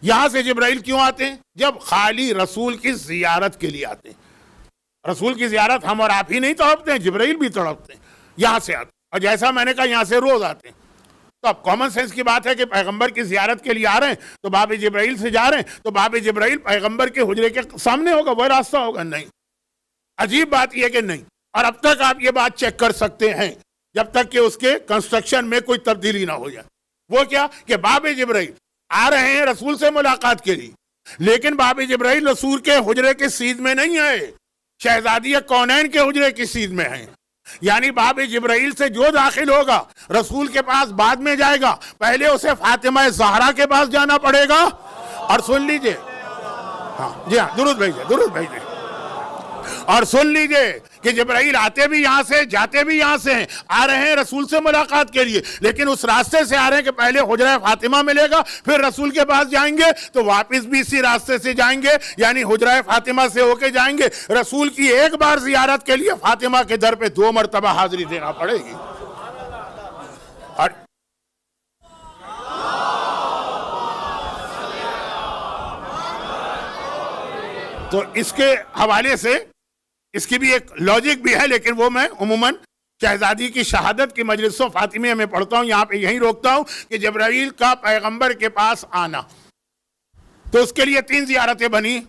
یہاں سے جبرائیل کیوں آتے ہیں؟ جب خالی رسول کی زیارت کے لیے آتے ہیں۔ رسول کی زیارت ہم اور آپ ہی نہیں تڑپتے ہیں، جبرائیل بھی تڑپتے ہیں، یہاں سے آتے ہیں۔ اور جیسا میں نے کہا یہاں سے روز آتے ہیں، تو اب کامن سینس کی بات ہے کہ پیغمبر کی زیارت کے لیے آ رہے ہیں تو باب جبرائیل سے جا رہے ہیں، تو باب جبرائیل پیغمبر کے حجرے کے سامنے ہوگا، وہ راستہ ہوگا؟ نہیں۔ عجیب بات یہ کہ نہیں، اور اب تک آپ یہ بات چیک کر سکتے ہیں جب تک کہ اس کے کنسٹرکشن میں کوئی تبدیلی نہ ہو جائے۔ وہ کیا کہ باب جبرائیل آ رہے ہیں رسول سے ملاقات کے لیے، لیکن باب جبرائیل رسول کے حجرے کی سیدھ میں نہیں ہے، شہزادی کونین کے حجرے کی سیدھ میں ہیں۔ یعنی باب جبرائیل سے جو داخل ہوگا رسول کے پاس بعد میں جائے گا، پہلے اسے فاطمہ زہرا کے پاس جانا پڑے گا۔ اور سن لیجئے، ہاں جی ہاں، درود بھیجئے، درود بھیجئے، اور سن لیجئے کہ جبرائیل آتے بھی یہاں سے، جاتے بھی یہاں سے ہیں، آ رہے ہیں رسول سے ملاقات کے لیے، لیکن اس راستے سے آ رہے ہیں کہ پہلے حجرہ فاطمہ ملے گا، پھر رسول کے پاس جائیں گے، تو واپس بھی اسی راستے سے جائیں گے، یعنی حجرہ فاطمہ سے ہو کے جائیں گے۔ رسول کی ایک بار زیارت کے لیے فاطمہ کے در پہ 2 مرتبہ حاضری دینا پڑے گی۔ اور تو اس کے حوالے سے اس کی بھی ایک لاجک بھی ہے، لیکن وہ میں عموماً شہزادی کی شہادت کی مجلسوں فاطمیہ میں پڑھتا ہوں، یہاں پہ یہیں روکتا ہوں کہ جبرائیل کا پیغمبر کے پاس آنا، تو اس کے لیے 3 زیارتیں بنی۔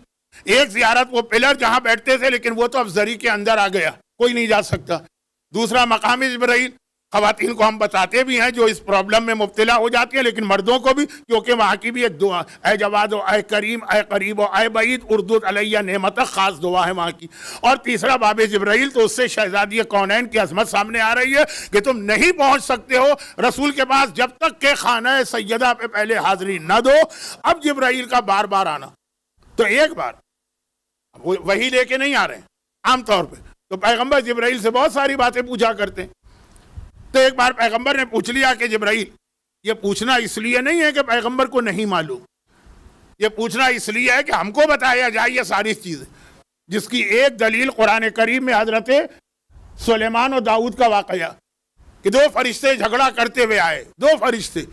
ایک زیارت وہ پلر جہاں بیٹھتے تھے، لیکن وہ تو اب زری کے اندر آ گیا، کوئی نہیں جا سکتا۔ دوسرا مقام جبرائیل، خواتین کو ہم بتاتے بھی ہیں جو اس پرابلم میں مبتلا ہو جاتی ہیں، لیکن مردوں کو بھی، کیونکہ وہاں کی بھی ایک دعا، اے جواد و اے کریم اے قریب و اے بعید اردود علیہ نعمت، خاص دعا ہے وہاں کی۔ اور تیسرا باب جبرائیل، تو اس سے شہزادی کونین کی عظمت سامنے آ رہی ہے کہ تم نہیں پہنچ سکتے ہو رسول کے پاس جب تک کہ خانہ سیدہ پہ پہلے حاضری نہ دو۔ اب جبرائیل کا بار بار آنا، تو ایک بار وہی لے کے نہیں آ رہے ہیں عام طور پہ، تو پیغمبر جبرائیل سے بہت ساری باتیں پوچھا کرتے ہیں۔ تو ایک بار پیغمبر نے پوچھ لیا کہ جبرائیل، یہ پوچھنا اس لیے نہیں ہے کہ پیغمبر کو نہیں معلوم، یہ پوچھنا اس لیے ہے کہ ہم کو بتایا جائے یہ ساری چیزیں، جس کی ایک دلیل قرآن کریم میں حضرت سلیمان و داؤد کا واقعہ کہ 2 فرشتے جھگڑا کرتے ہوئے آئے، 2 فرشتے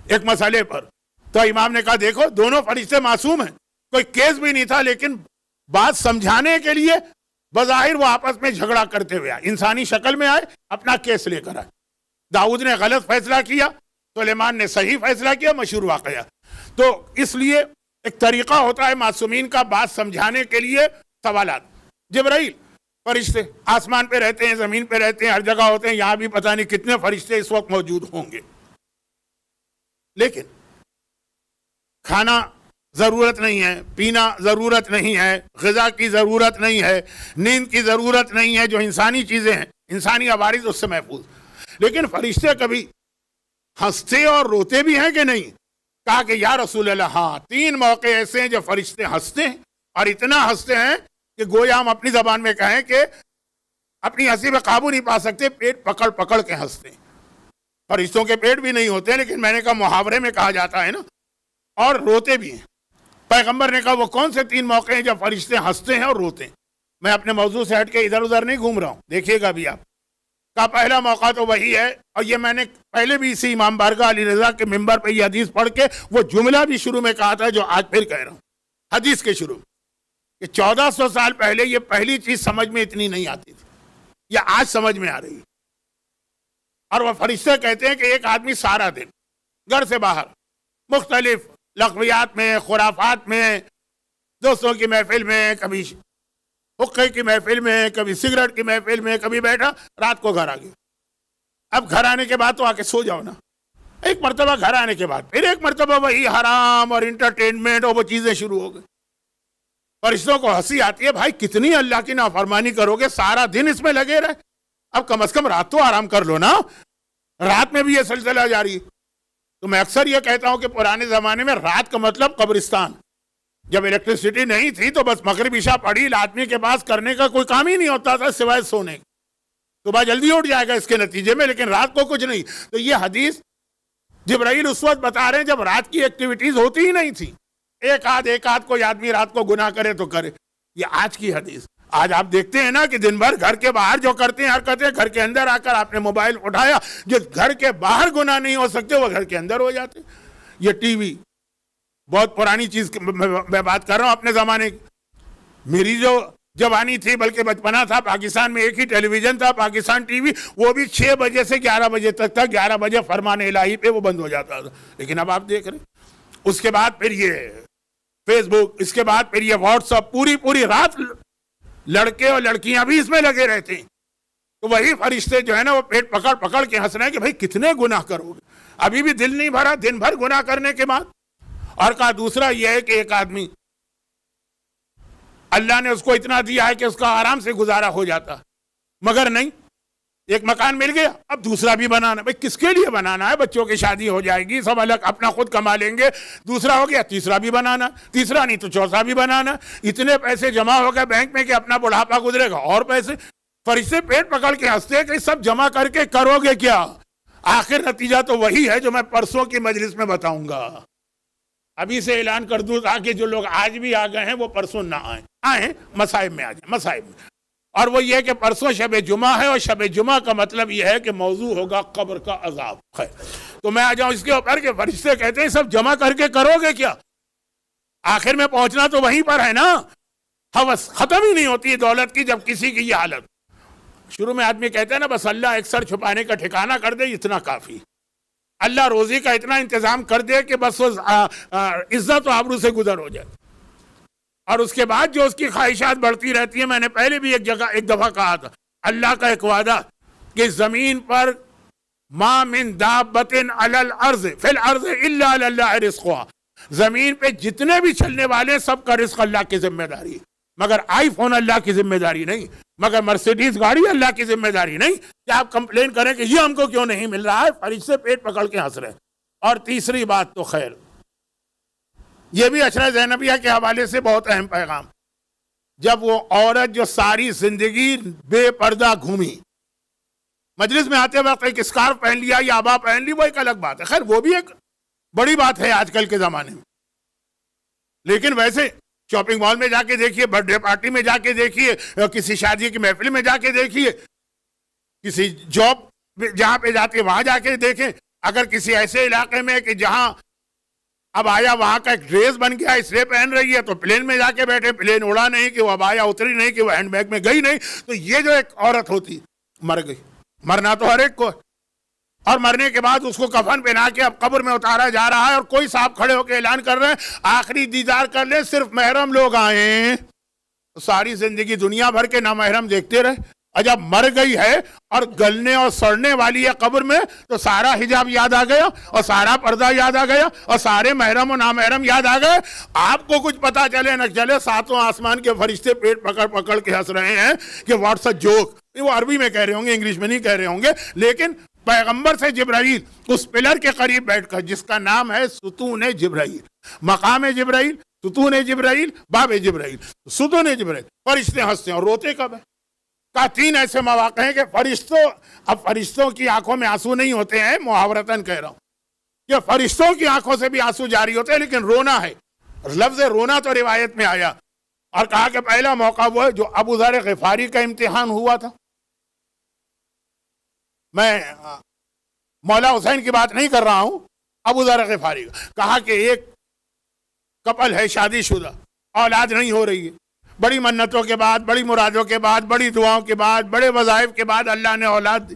ایک مسئلے پر، تو امام نے کہا دیکھو دونوں فرشتے معصوم ہیں، کوئی کیس بھی نہیں تھا، لیکن بات سمجھانے کے لیے بظاہر وہ آپس میں جھگڑا کرتے ہوئے آئے، انسانی شکل میں آئے، اپنا کیس لے کر آئے۔ داؤد نے غلط فیصلہ کیا، سلیمان نے صحیح فیصلہ کیا، مشہور واقعہ۔ تو اس لیے ایک طریقہ ہوتا ہے معصومین کا بات سمجھانے کے لیے سوالات۔ جبرائیل فرشتے آسمان پہ رہتے ہیں، زمین پہ رہتے ہیں، ہر جگہ ہوتے ہیں، یہاں بھی پتہ نہیں کتنے فرشتے اس وقت موجود ہوں گے، لیکن کھانا ضرورت نہیں ہے، پینا ضرورت نہیں ہے، غذا کی ضرورت نہیں ہے، نیند کی ضرورت نہیں ہے، جو انسانی چیزیں ہیں، انسانی عوارض اس سے محفوظ۔ لیکن فرشتے کبھی ہنستے اور روتے بھی ہیں کہ نہیں؟ کہا کہ یا رسول اللہ، ہاں 3 موقع ایسے ہیں جو فرشتے ہنستے ہیں، اور اتنا ہنستے ہیں کہ گویا ہم اپنی زبان میں کہیں کہ اپنی ہنسی پہ قابو نہیں پا سکتے، پیٹ پکڑ پکڑ کے ہنستے ہیں۔ فرشتوں کے پیٹ بھی نہیں ہوتے ہیں، لیکن میں نے کہا محاورے میں کہا جاتا ہے نا، اور روتے بھی ہیں۔ پیغمبر نے کہا وہ کون سے 3 موقع ہیں جب فرشتے ہنستے ہیں اور روتے ہیں؟ میں اپنے موضوع سے ہٹ کے ادھر ادھر نہیں گھوم رہا ہوں، دیکھیے گا بھی آپ کا۔ پہلا موقع تو وہی ہے، اور یہ میں نے پہلے بھی اسی امام بارگاہ علی رضا کے ممبر پہ یہ حدیث پڑھ کے وہ جملہ بھی شروع میں کہا تھا جو آج پھر کہہ رہا ہوں حدیث کے شروع، کہ 1400 سال پہلے یہ پہلی چیز سمجھ میں اتنی نہیں آتی تھی، یہ آج سمجھ میں آ رہی ہے۔ اور وہ فرشتے کہتے ہیں کہ ایک آدمی سارا دن گھر سے باہر مختلف لغویات میں، خرافات میں، دوستوں کی محفل میں، کبھی حقے کی محفل میں، کبھی سگریٹ کی محفل میں، کبھی بیٹھا، رات کو گھر آ گیا۔ اب گھر آنے کے بعد تو آ کے سو جاؤ نا، ایک مرتبہ گھر آنے کے بعد پھر ایک مرتبہ وہی حرام اور انٹرٹینمنٹ اور وہ چیزیں شروع ہو گئی۔ فرشتوں کو ہنسی آتی ہے، بھائی کتنی اللہ کی نافرمانی کرو گے، سارا دن اس میں لگے رہے، اب کم از کم رات تو آرام کر لو نا۔ رات میں بھی یہ سلسلہ جاری ہے۔ تو میں اکثر یہ کہتا ہوں کہ پرانے زمانے میں رات کا مطلب قبرستان. جب الیکٹریسٹی نہیں تھی تو بس مغرب عشاء پڑھی آدمی کے پاس کرنے کا کوئی کام ہی نہیں ہوتا تھا سوائے سونے. صبح جلدی اٹھ جائے گا اس کے نتیجے میں, لیکن رات کو کچھ نہیں. تو یہ حدیث جبرائیل اس وقت بتا رہے ہیں جب رات کی ایکٹیویٹیز ہوتی ہی نہیں تھی. ایک آدھ کوئی آدمی رات کو گناہ کرے تو کرے. یہ آج کی حدیث. آج آپ دیکھتے ہیں نا کہ دن بھر گھر کے باہر جو کرتے ہیں حرکتیں, گھر کے اندر آ کر آپ نے موبائل اٹھایا, جو گھر کے باہر گناہ نہیں ہو سکتے وہ گھر کے اندر ہو جاتے. یہ ٹی وی بہت پرانی چیز میں بات کر رہا ہوں اپنے زمانے کی. میری جو جوانی تھی بلکہ بچپنا تھا, پاکستان میں ایک ہی ٹیلی ویژن تھا, پاکستان ٹی وی, وہ بھی 6 بجے سے 11 بجے تک تھا. 11 بجے فرمان الہی پہ وہ بند ہو جاتا تھا. لیکن اب آپ دیکھ رہے ہیں اس کے بعد پھر یہ فیس بک, اس کے بعد پھر یہ واٹس ایپ, پوری رات لڑکے اور لڑکیاں بھی اس میں لگے رہتے ہیں. تو وہی فرشتے جو ہے نا وہ پیٹ پکڑ کے ہنس رہے ہیں کہ بھائی کتنے گناہ کرو گے, ابھی بھی دل نہیں بھرا دن بھر گناہ کرنے کے بعد. اور کہا دوسرا یہ ہے کہ ایک آدمی اللہ نے اس کو اتنا دیا ہے کہ اس کا آرام سے گزارا ہو جاتا, مگر نہیں, ایک مکان مل گیا اب دوسرا بھی بنانا. بھائی کس کے لیے بنانا ہے؟ بچوں کی شادی ہو جائے گی, سب الگ اپنا خود کما لیں گے. دوسرا ہو گیا, تیسرا بھی بنانا, تیسرا نہیں تو چوتھا بھی بنانا. اتنے پیسے جمع ہو گئے بینک میں کہ اپنا بڑھاپا گزرے گا اور پیسے. فرشتے پیٹ پکڑ کے ہنستے کہ سب جمع کر کے کرو گے کیا؟ آخر نتیجہ تو وہی ہے جو میں پرسوں کی مجلس میں بتاؤں گا. ابھی سے اعلان کر دوں تاکہ جو لوگ آج بھی آ گئے ہیں وہ پرسوں نہ آئیں مصائب میں آ جائیں, مصائب میں. اور وہ یہ کہ پرسوں شب جمعہ ہے, اور شب جمعہ کا مطلب یہ ہے کہ موضوع ہوگا قبر کا عذاب. خیر, تو میں آ جاؤں اس کے اوپر کہ فرشتے کہتے ہیں سب جمع کر کے کرو گے کیا؟ آخر میں پہنچنا تو وہیں پر ہے نا. ہوس ختم ہی نہیں ہوتی دولت کی جب کسی کی یہ حالت. شروع میں آدمی کہتا ہے نا بس اللہ ایک سر چھپانے کا ٹھکانہ کر دے, اتنا کافی. اللہ روزی کا اتنا انتظام کر دے کہ بس وہ عزت و آبرو سے گزر ہو جائے. اور اس کے بعد جو اس کی خواہشات بڑھتی رہتی ہیں. میں نے پہلے بھی ایک دفعہ کہا تھا, اللہ کا ایک وعدہ کہ زمین پر ما من دابۃ علی الارض فی الارض الا علی اللہ رزقها, زمین پہ جتنے بھی چلنے والے سب کا رزق اللہ کی ذمہ داری, مگر آئی فون اللہ کی ذمہ داری نہیں, مگر مرسیڈیز گاڑی اللہ کی ذمہ داری نہیں کہ آپ کمپلین کریں کہ یہ ہم کو کیوں نہیں مل رہا ہے. فرشتے پیٹ پکڑ کے ہنس رہے ہیں. اور تیسری بات تو خیر یہ بھی عشرہ زینبیہ کے حوالے سے بہت اہم پیغام. جب وہ عورت جو ساری زندگی بے پردہ گھومی, مجلس میں آتے وقت ایک اسکارف پہن لیا یا عبا پہن لی, وہ ایک الگ بات ہے. خیر وہ بھی ایک بڑی بات ہے آج کل کے زمانے میں. لیکن ویسے شاپنگ مال میں جا کے دیکھیے, برتھ ڈے پارٹی میں جا کے دیکھیے, کسی شادی کی محفل میں جا کے دیکھیے, کسی جاب جہاں پہ جاتے وہاں جا کے دیکھیں. اگر کسی ایسے علاقے میں کہ جہاں اب آیا وہاں کا ایک ڈریس بن گیا اس لیے پہن رہی ہے, تو پلین میں جا کے بیٹھے, پلین اڑا نہیں کہ وہ اب آیا اتری نہیں کہ وہ ہینڈ بیگ میں گئی نہیں. تو یہ جو ایک عورت ہوتی مر گئی, مرنا تو ہر ایک کو, اور مرنے کے بعد اس کو کفن پہنا کے اب قبر میں اتارا جا رہا ہے. اور کوئی صاحب کھڑے ہو کے اعلان کر رہے ہیں آخری دیدار کر لیں, صرف محرم لوگ آئیں. ساری زندگی دنیا بھر کے نامحرم دیکھتے رہے, اور جب مر گئی ہے اور گلنے اور سڑنے والی ہے قبر میں, تو سارا حجاب یاد آ گیا, اور سارا پردہ یاد آ گیا, اور سارے محرم و نامحرم یاد آ گئے. آپ کو کچھ پتا چلے نہ چلے, ساتوں آسمان کے فرشتے پیٹ پکڑ کے ہنس رہے ہیں کہ واٹس اے جوک. وہ عربی میں کہہ رہے ہوں گے, انگلش میں نہیں کہہ رہے ہوں گے. لیکن پیغمبر سے جبرائیل اس پلر کے قریب بیٹھ کر, جس کا نام ہے ستون جبرائیل, مقام جبرائیل, ستون جبرائیل, باب جبرائیل, ستون جبرائیل, فرشتے ہنستے ہیں. اور روتے کب ہے؟ کا 3 ایسے مواقع ہیں کہ فرشتوں کی آنکھوں میں آنسو نہیں ہوتے ہیں, محاورتاً کہہ رہا ہوں کہ فرشتوں کی آنکھوں سے بھی آنسو جاری ہوتے ہیں, لیکن رونا ہے. لفظ رونا تو روایت میں آیا. اور کہا کہ پہلا موقع وہ ہے جو ابو ذر غفاری کا امتحان ہوا تھا. میں مولا حسین کی بات نہیں کر رہا ہوں, ابو ذر غفاری کا. کہا کہ ایک کپل ہے شادی شدہ, اولاد نہیں ہو رہی ہے, بڑی منتوں کے بعد, بڑی مرادوں کے بعد, بڑی دعاؤں کے بعد, بڑے وظائف کے بعد اللہ نے اولاد دی.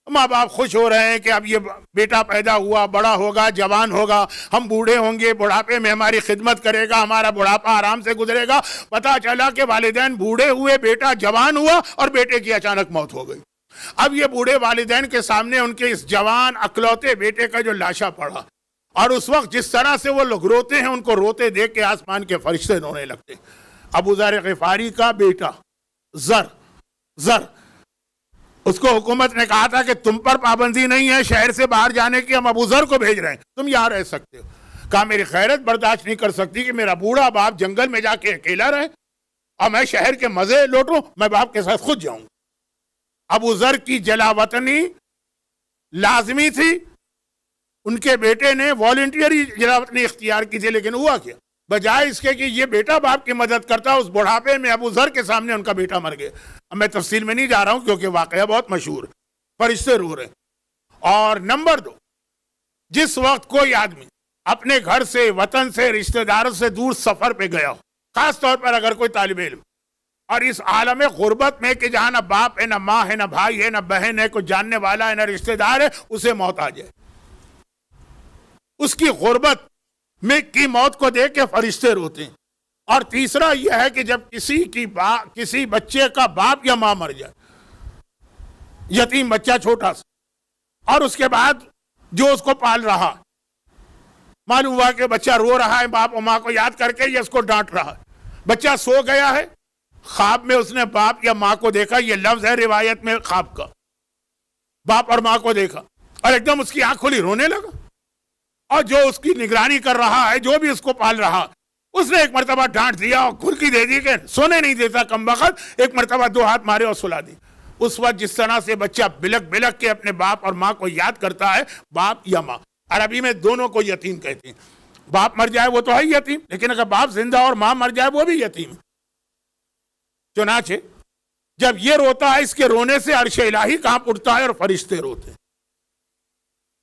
ماں باپ خوش ہو رہے ہیں کہ اب یہ بیٹا پیدا ہوا, بڑا ہوگا, جوان ہوگا, ہم بوڑھے ہوں گے, بڑھاپے میں ہماری خدمت کرے گا, ہمارا بڑھاپا آرام سے گزرے گا. پتہ چلا کہ والدین بوڑھے ہوئے, بیٹا جوان ہوا, اور بیٹے کی اچانک موت ہو گئی. اب یہ بوڑھے والدین کے سامنے ان کے اس جوان اکلوتے بیٹے کا جو لاشا پڑا, اور اس وقت جس طرح سے وہ لوگ روتے ہیں, ان کو روتے دیکھ کے آسمان کے فرشتے رونے لگتے. ابو ذر غفاری کا بیٹا زر اس کو حکومت نے کہا تھا کہ تم پر پابندی نہیں ہے شہر سے باہر جانے کی، ہم ابو ذر کو بھیج رہے ہیں، تم یہاں رہ سکتے ہو۔ کہا میری غیرت برداشت نہیں کر سکتی کہ میرا بوڑھا باپ جنگل میں جا کے اکیلا رہے اور میں شہر کے مزے لوٹوں، میں باپ کے ساتھ خود جاؤں۔ ابو ذر کی جلا وطنی لازمی تھی، ان کے بیٹے نے والنٹیری جلا وطنی اختیار کی تھی، لیکن ہوا کیا؟ بجائے اس کے کہ یہ بیٹا باپ کی مدد کرتا، اس بڑھاپے میں ابو ذر کے سامنے ان کا بیٹا مر گیا۔ اب میں تفصیل میں نہیں جا رہا ہوں کیونکہ واقعہ بہت مشہور ہے، فرشتے رو رہے ہیں۔ اور نمبر 2، جس وقت کوئی آدمی اپنے گھر سے، وطن سے، رشتہ داروں سے دور سفر پہ گیا ہو، خاص طور پر اگر کوئی طالب علم، اور اس عالم غربت میں کہ جہاں نہ باپ ہے، نہ ماں ہے، نہ بھائی ہے، نہ بہن ہے، کوئی جاننے والا ہے، نہ رشتہ دار ہے، اسے موت آ جائے، اس کی غربت میں کی موت کو دیکھ کے فرشتے روتے ہیں۔ اور تیسرا یہ ہے کہ جب کسی بچے کا باپ یا ماں مر جائے، یتیم بچہ چھوٹا سا، اور اس کے بعد جو اس کو پال رہا، معلوم ہوا کہ بچہ رو رہا ہے، باپ اور ماں کو یاد کر کے یہ اس کو ڈانٹ رہا ہے، بچہ سو گیا ہے، خواب میں اس نے باپ یا ماں کو دیکھا، یہ لفظ ہے روایت میں خواب کا، باپ اور ماں کو دیکھا اور ایک دم اس کی آنکھ کھلی، رونے لگا، اور جو اس کی نگرانی کر رہا ہے، جو بھی اس کو پال رہا، اس نے ایک مرتبہ ڈانٹ دیا اور کھرکی دے دی کہ سونے نہیں دیتا کمبخت، ایک مرتبہ 2 ہاتھ مارے اور سلا دی۔ اس وقت جس طرح سے بچہ بلک بلک کے اپنے باپ اور ماں کو یاد کرتا ہے، باپ یا ماں، عربی میں دونوں کو یتیم کہتے ہیں۔ باپ مر جائے وہ تو ہے یتیم، لیکن اگر باپ زندہ اور ماں مر جائے وہ بھی یتیم۔ چنانچہ جب یہ روتا ہے، اس کے رونے سے عرش الہی کانپ اٹھتا ہے اور فرشتے روتے ہیں۔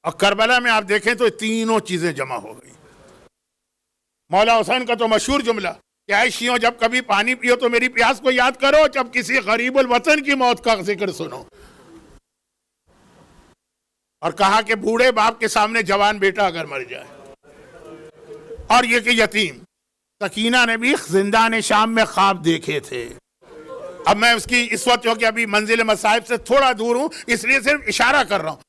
اور کربلا میں آپ دیکھیں تو تینوں چیزیں جمع ہو گئی۔ مولا حسین کا تو مشہور جملہ کہ اے شیعوں، جب کبھی پانی پیو تو میری پیاس کو یاد کرو، جب کسی غریب الوطن کی موت کا ذکر سنو۔ اور کہا کہ بوڑھے باپ کے سامنے جوان بیٹا اگر مر جائے، اور یہ کہ یتیم، سکینہ نے بھی زندان شام میں خواب دیکھے تھے۔ اب میں اس کی اس وقت کیونکہ ابھی منزل مصائب سے تھوڑا دور ہوں، اس لیے صرف اشارہ کر رہا ہوں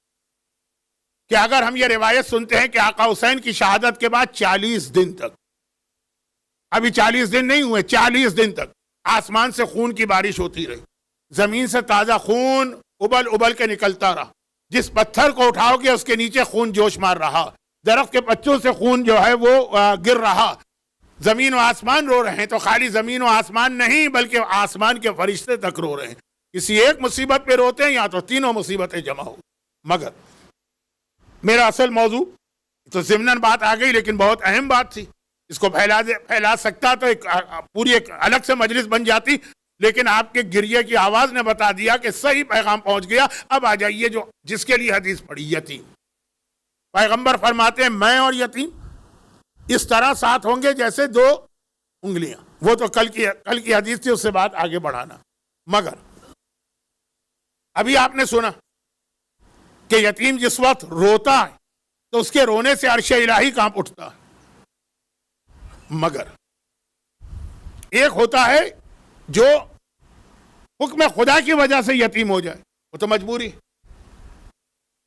کہ اگر ہم یہ روایت سنتے ہیں کہ آقا حسین کی شہادت کے بعد 40 دن تک، ابھی 40 دن نہیں ہوئے، 40 دن تک آسمان سے خون کی بارش ہوتی رہی، زمین سے تازہ خون ابل ابل کے نکلتا رہا، جس پتھر کو اٹھاؤ گے اس کے نیچے خون جوش مار رہا، درخت کے پتوں سے خون جو ہے وہ گر رہا، زمین و آسمان رو رہے ہیں۔ تو خالی زمین و آسمان نہیں بلکہ آسمان کے فرشتے تک رو رہے ہیں، کسی ایک مصیبت پہ روتے ہیں یا تو تینوں مصیبتیں جمع ہو۔ مگر میرا اصل موضوع تو ضمناً بات آ گئی، لیکن بہت اہم بات تھی، اس کو پھیلا سکتا تو پوری ایک الگ سے مجلس بن جاتی، لیکن آپ کے گریے کی آواز نے بتا دیا کہ صحیح پیغام پہنچ گیا۔ اب آ جائیے جو جس کے لیے حدیث پڑھی، یتیم۔ پیغمبر فرماتے ہیں میں اور یتیم اس طرح ساتھ ہوں گے جیسے 2 انگلیاں۔ وہ تو کل کی حدیث تھی، اس سے بات آگے بڑھانا۔ مگر ابھی آپ نے سنا کہ یتیم جس وقت روتا ہے تو اس کے رونے سے عرش الہی کانپ اٹھتا ہے۔ مگر ایک ہوتا ہے جو حکم خدا کی وجہ سے یتیم ہو جائے، وہ تو مجبوری ہے۔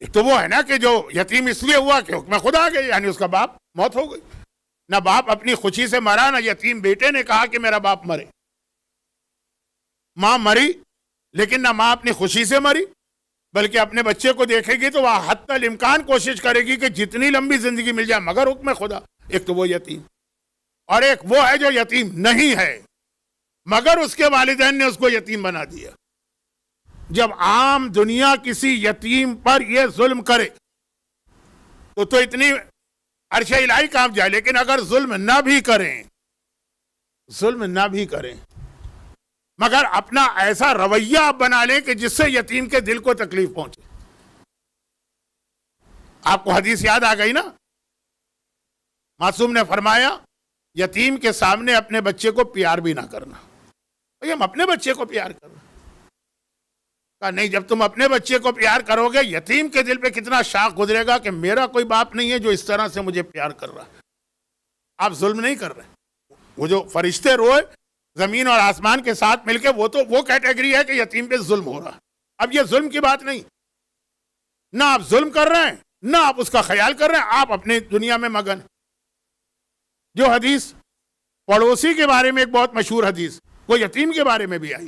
ایک تو وہ ہے نا کہ جو یتیم اس لیے ہوا کہ حکم خدا آ گئی، یعنی اس کا باپ موت ہو گئی، نہ باپ اپنی خوشی سے مرا، نہ یتیم بیٹے نے کہا کہ میرا باپ مرے۔ ماں مری، لیکن نہ ماں اپنی خوشی سے مری بلکہ اپنے بچے کو دیکھے گی تو وہ حتی الامکان کوشش کرے گی کہ جتنی لمبی زندگی مل جائے مگر حکم خدا۔ ایک تو وہ یتیم، اور ایک وہ ہے جو یتیم نہیں ہے مگر اس کے والدین نے اس کو یتیم بنا دیا۔ جب عام دنیا کسی یتیم پر یہ ظلم کرے تو اتنی عرش الہی کانپ جائے، لیکن اگر ظلم نہ بھی کریں مگر اپنا ایسا رویہ آپ بنا لیں کہ جس سے یتیم کے دل کو تکلیف پہنچے۔ آپ کو حدیث یاد آ گئی نا، معصوم نے فرمایا یتیم کے سامنے اپنے بچے کو پیار بھی نہ کرنا۔ بھئی ہم اپنے بچے کو پیار کرنا، کہا نہیں، جب تم اپنے بچے کو پیار کرو گے یتیم کے دل پہ کتنا شاق گزرے گا کہ میرا کوئی باپ نہیں ہے جو اس طرح سے مجھے پیار کر رہا ہے۔ آپ ظلم نہیں کر رہے۔ وہ جو فرشتے روئے زمین اور آسمان کے ساتھ مل کے، وہ کیٹیگری ہے کہ یتیم پہ ظلم ہو رہا ہے۔ اب یہ ظلم کی بات نہیں، نہ آپ ظلم کر رہے ہیں نہ آپ اس کا خیال کر رہے ہیں، آپ اپنے دنیا میں مگن۔ جو حدیث پڑوسی کے بارے میں ایک بہت مشہور حدیث، وہ یتیم کے بارے میں بھی آئی۔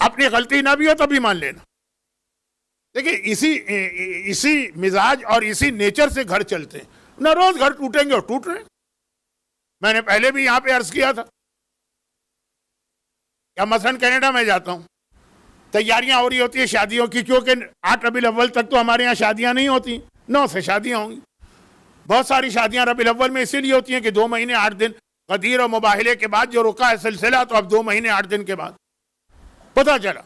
اپنی غلطی نہ بھی ہو تب بھی مان لینا. دیکھیں اسی مزاج اور اسی نیچر سے گھر چلتے ہیں. نہ روز گھر ٹوٹیں گے اور ٹوٹ رہے ہیں. میں نے پہلے بھی یہاں پہ عرض کیا تھا کہ مثلاً کینیڈا میں جاتا ہوں, تیاریاں ہو رہی ہوتی ہیں شادیوں کی, کیونکہ 8 ربیع الاول تک تو ہمارے یہاں شادیاں نہیں ہوتی, 9 سے شادیاں ہوں گی. بہت ساری شادیاں ربیع الاول میں اسی لیے ہوتی ہیں کہ 2 مہینے 8 دن غدیر اور مباہلے کے بعد جو رکا ہے سلسلہ, تو اب 2 مہینے 8 دن کے بعد پتہ چلا.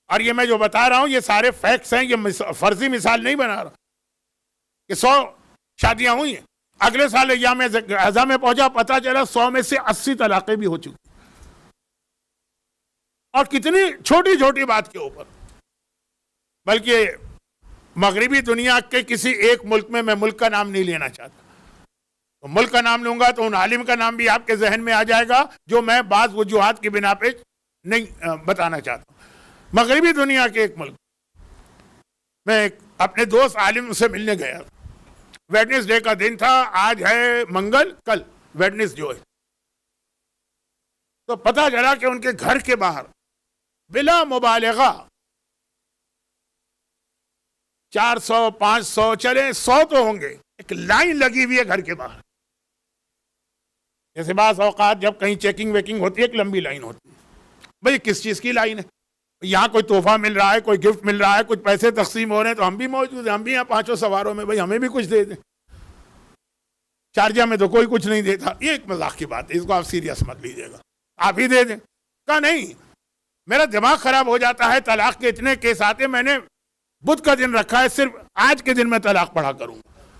اور یہ میں جو بتا رہا ہوں یہ سارے فیکٹس ہیں, یہ فرضی مثال نہیں بنا رہا کہ 100 شادیاں ہوئی ہیں. اگلے سال ایام اعزاں میں پہنچا, پتہ چلا 100 میں سے 80 طلاقیں بھی ہو چکی, اور کتنی چھوٹی چھوٹی بات کے اوپر. بلکہ مغربی دنیا کے کسی ایک ملک میں ملک کا نام نہیں لینا چاہتا, تو ملک کا نام لوں گا تو ان عالم کا نام بھی آپ کے ذہن میں آ جائے گا جو میں بعض وجوہات کی بنا پہ نہیں بتانا چاہتا ہوں. مغربی دنیا کے ایک ملک میں اپنے دوست عالم سے ملنے گیا. ویڈنسڈے کا دن تھا, آج ہے منگل, کل ویڈنس جو ہے. تو پتہ چلا کہ ان کے گھر کے باہر بلا مبالغہ 400 500 چلے 100 تو ہوں گے, ایک لائن لگی ہوئی ہے گھر کے باہر. جیسے بعض اوقات جب کہیں چیکنگ ویکنگ ہوتی ہے ایک لمبی لائن ہوتی ہے. بھئی کس چیز کی لائن ہے؟ یہاں کوئی تحفہ مل رہا ہے, کوئی گفٹ مل رہا ہے, کچھ پیسے تقسیم ہو رہے ہیں تو ہم بھی موجود ہیں, ہم بھی یہاں 5 سواروں میں, بھئی ہمیں بھی کچھ دے دیں. شارجہ میں تو کوئی کچھ نہیں دیتا. یہ ایک مذاق کی بات ہے, اس کو آپ سیریس مت لیجیے گا, آپ ہی دے دیں. کہا نہیں, میرا دماغ خراب ہو جاتا ہے, طلاق کے اتنے کیس آتے, میں نے بدھ کا دن رکھا ہے, صرف آج کے دن میں طلاق پڑھا کروں.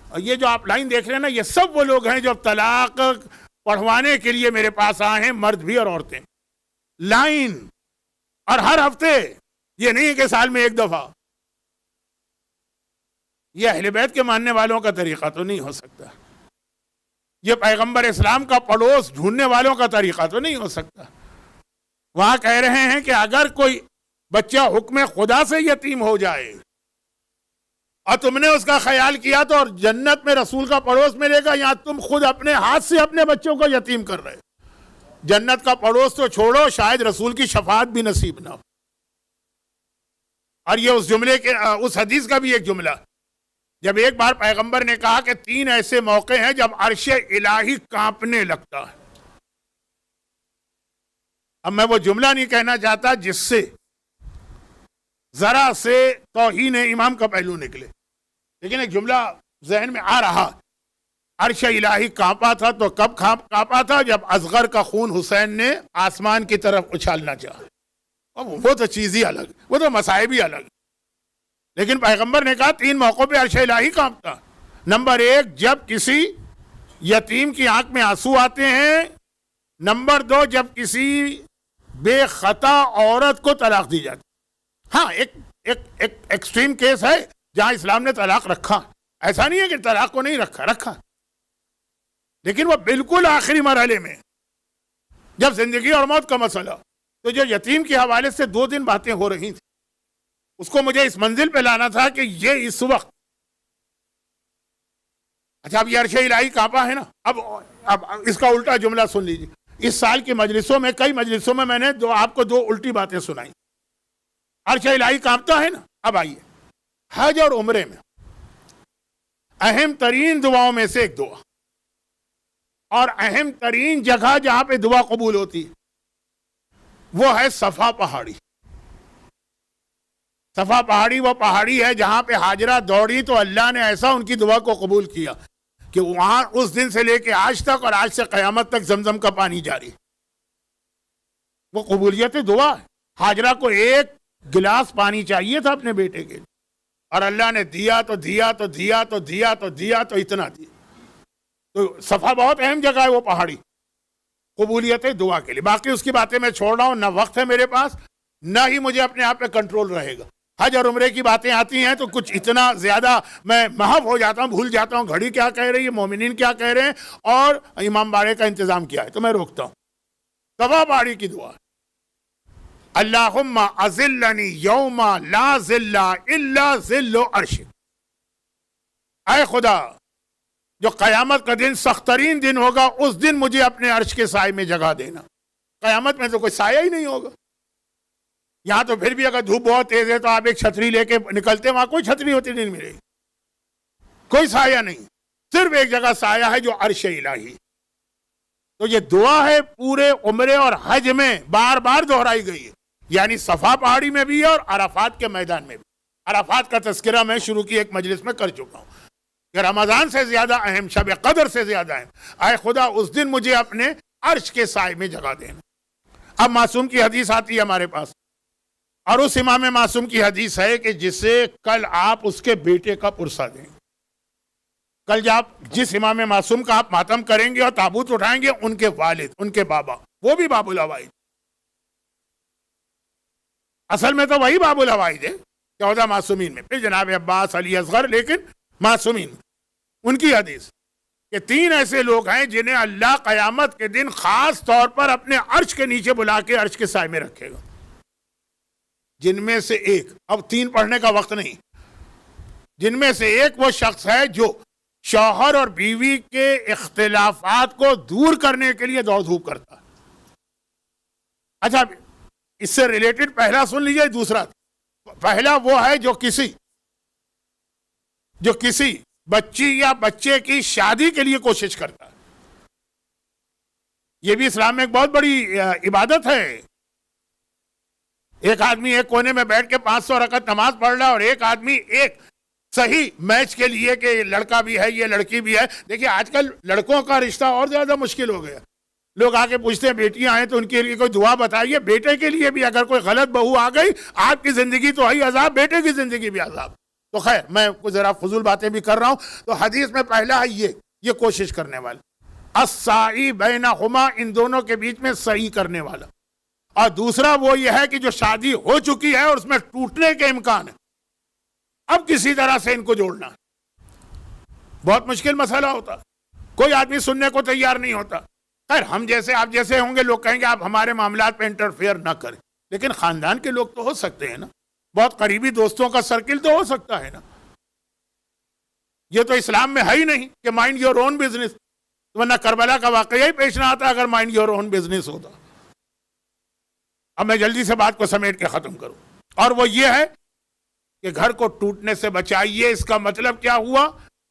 اور یہ جو آپ لائن دیکھ رہے ہیں نا, یہ سب وہ لوگ ہیں جو طلاق پڑھوانے کے لیے میرے پاس آئے ہیں, مرد بھی اور عورتیں. لائن, اور ہر ہفتے, یہ نہیں کہ سال میں 1 دفعہ. یہ اہل بیت کے ماننے والوں کا طریقہ تو نہیں ہو سکتا. یہ پیغمبر اسلام کا پڑوس ڈھونڈنے والوں کا طریقہ تو نہیں ہو سکتا. وہاں کہہ رہے ہیں کہ اگر کوئی بچہ حکم خدا سے یتیم ہو جائے اور تم نے اس کا خیال کیا تو اور جنت میں رسول کا پڑوس ملے گا, یا تم خود اپنے ہاتھ سے اپنے بچوں کو یتیم کر رہے. جنت کا پڑوس تو چھوڑو, شاید رسول کی شفاعت بھی نصیب نہ ہو. اور یہ اس جملے کے اس حدیث کا بھی ایک جملہ, جب ایک بار پیغمبر نے کہا کہ 3 ایسے موقع ہیں جب عرش الہی کانپنے لگتا ہے. اب میں وہ جملہ نہیں کہنا چاہتا جس سے ذرا سے توہین امام کا پہلو نکلے, لیکن ایک جملہ ذہن میں آ رہا. عرش الہی کانپا تھا تو کب کانپا تھا؟ جب اصغر کا خون حسین نے آسمان کی طرف اچھالنا چاہا. وہ تو چیز ہی الگ, وہ تو مصائب ہی الگ. لیکن پیغمبر نے کہا 3 موقعوں پہ عرش الہی کانپتا. نمبر 1, جب کسی یتیم کی آنکھ میں آنسو آتے ہیں. نمبر 2, جب کسی بے خطا عورت کو طلاق دی جاتی. ہاں ایک ایکسٹریم کیس ہے جہاں اسلام نے طلاق رکھا, ایسا نہیں ہے کہ طلاق کو نہیں رکھا, لیکن وہ بالکل آخری مرحلے میں جب زندگی اور موت کا مسئلہ. تو جو یتیم کے حوالے سے 2 دن باتیں ہو رہی تھیں, اس کو مجھے اس منزل پہ لانا تھا کہ یہ اس وقت, اچھا اب یہ عرش الہی کانپا ہے نا, اب اس کا الٹا جملہ سن لیجیے. اس سال کی مجلسوں میں, کئی مجلسوں میں نے آپ کو 2 الٹی باتیں سنائی. عرش الہی کانپتا ہے نا. اب آئیے, حج اور عمرے میں اہم ترین دعاؤں میں سے ایک دعا, اور اہم ترین جگہ جہاں پہ دعا قبول ہوتی ہے وہ ہے صفا پہاڑی. صفا پہاڑی وہ پہاڑی ہے جہاں پہ ہاجرہ دوڑی تو اللہ نے ایسا ان کی دعا کو قبول کیا کہ وہاں اس دن سے لے کے آج تک اور آج سے قیامت تک زمزم کا پانی جاری. وہ قبولیت دعا ہے. ہاجرہ کو 1 گلاس پانی چاہیے تھا اپنے بیٹے کے, اور اللہ نے دیا تو دیا تو دیا تو دیا تو دیا تو اتنا دیا. تو صفا بہت اہم جگہ ہے وہ پہاڑی قبولیت دعا کے لیے. باقی اس کی باتیں میں چھوڑ رہا ہوں, نہ وقت ہے میرے پاس, نہ ہی مجھے اپنے آپ پہ کنٹرول رہے گا. حج اور عمرے کی باتیں آتی ہیں تو کچھ اتنا زیادہ میں محو ہو جاتا ہوں, بھول جاتا ہوں گھڑی کیا کہہ رہی ہے, مومنین کیا کہہ رہے ہیں, اور امام باڑے کا انتظام کیا ہے, تو میں روکتا ہوں. صفا پہاڑی کی دعا, اللہم اذلنی یوم لا ذل الا ذل عرشک. اے خدا, جو قیامت کا دن سخت ترین دن ہوگا, اس دن مجھے اپنے عرش کے سائے میں جگہ دینا. قیامت میں تو کوئی سایہ ہی نہیں ہوگا. یہاں تو پھر بھی اگر دھوپ بہت تیز ہے تو آپ ایک چھتری لے کے نکلتے، وہاں کوئی چھتری ہوتی نہیں ملے گی، کوئی سایہ نہیں، صرف ایک جگہ سایہ ہے جو عرش الہی۔ تو یہ دعا ہے پورے عمرے اور حج میں بار بار دہرائی گئی ہے، یعنی صفا پہاڑی میں بھی ہے اور عرفات کے میدان میں بھی۔ عرفات کا تذکرہ میں شروع کی ایک مجلس میں کر چکا ہوں کہ رمضان سے زیادہ اہم، شب قدر سے زیادہ اہم، اے خدا اس دن مجھے اپنے عرش کے سائے میں جگہ دینا۔ اب معصوم کی حدیث آتی ہے ہمارے پاس، اور اس امام معصوم کی حدیث ہے کہ جسے کل آپ اس کے بیٹے کا پرسہ دیں، کل جب جس امام معصوم کا آپ ماتم کریں گے اور تابوت اٹھائیں گے، ان کے والد، ان کے بابا، وہ بھی باب العوائد، اصل میں تو وہی باب العوائد ہے 14 معصومین میں، پھر جناب عباس، علی اصغر، لیکن معصومین ان کی حدیث کہ 3 ایسے لوگ ہیں جنہیں اللہ قیامت کے دن خاص طور پر اپنے عرش کے نیچے بلا کے عرش کے سائے میں رکھے گا، جن میں سے ایک، اب 3 پڑھنے کا وقت نہیں، جن میں سے ایک وہ شخص ہے جو شوہر اور بیوی کے اختلافات کو دور کرنے کے لیے دوڑ دھوپ کرتا ہے۔ اچھا، اس سے ریلیٹڈ پہلا سن لیجیے، دوسرا، پہلا وہ ہے جو کسی بچی یا بچے کی شادی کے لیے کوشش کرتا ہے۔ یہ بھی اسلام میں ایک بہت بڑی عبادت ہے۔ ایک آدمی ایک کونے میں بیٹھ کے 500 رکعت نماز پڑھ رہا ہے، اور ایک آدمی ایک صحیح میچ کے لیے کہ لڑکا بھی ہے یہ لڑکی بھی ہے۔ دیکھیے آج کل لڑکوں کا رشتہ اور زیادہ مشکل ہو گیا، لوگ آ کے پوچھتے ہیں بیٹیاں ہیں تو ان کے لیے کوئی دعا بتائیے، بیٹے کے لیے بھی اگر کوئی غلط بہو آ گئی، آپ کی زندگی تو ہے عذاب، بیٹے کی زندگی بھی عذاب۔ تو خیر میں کچھ ذرا فضول باتیں بھی کر رہا ہوں، تو حدیث میں پہلا ہے یہ کوشش کرنے والا، السعی بینہما، ان دونوں کے بیچ میں سعی کرنے والا، اور دوسرا وہ یہ ہے کہ جو شادی ہو چکی ہے اور اس میں ٹوٹنے کے امکان ہے، اب کسی طرح سے ان کو جوڑنا ہے۔ بہت مشکل مسئلہ ہوتا، کوئی آدمی سننے کو تیار نہیں ہوتا۔ خیر ہم جیسے آپ جیسے ہوں گے، لوگ کہیں گے آپ ہمارے معاملات پہ انٹرفیئر نہ کریں، لیکن خاندان کے لوگ تو ہو سکتے ہیں نا، بہت قریبی دوستوں کا سرکل تو ہو سکتا ہے نا۔ یہ تو اسلام میں ہے ہی نہیں کہ مائنڈ یور اون بزنس، ورنہ کربلا کا واقعہ ہی پیش نہ آتا اگر مائنڈ یور اون بزنس ہوتا۔ اب میں جلدی سے بات کو سمیٹ کے ختم کروں، اور وہ یہ ہے کہ گھر کو ٹوٹنے سے بچائیے۔ اس کا مطلب کیا ہوا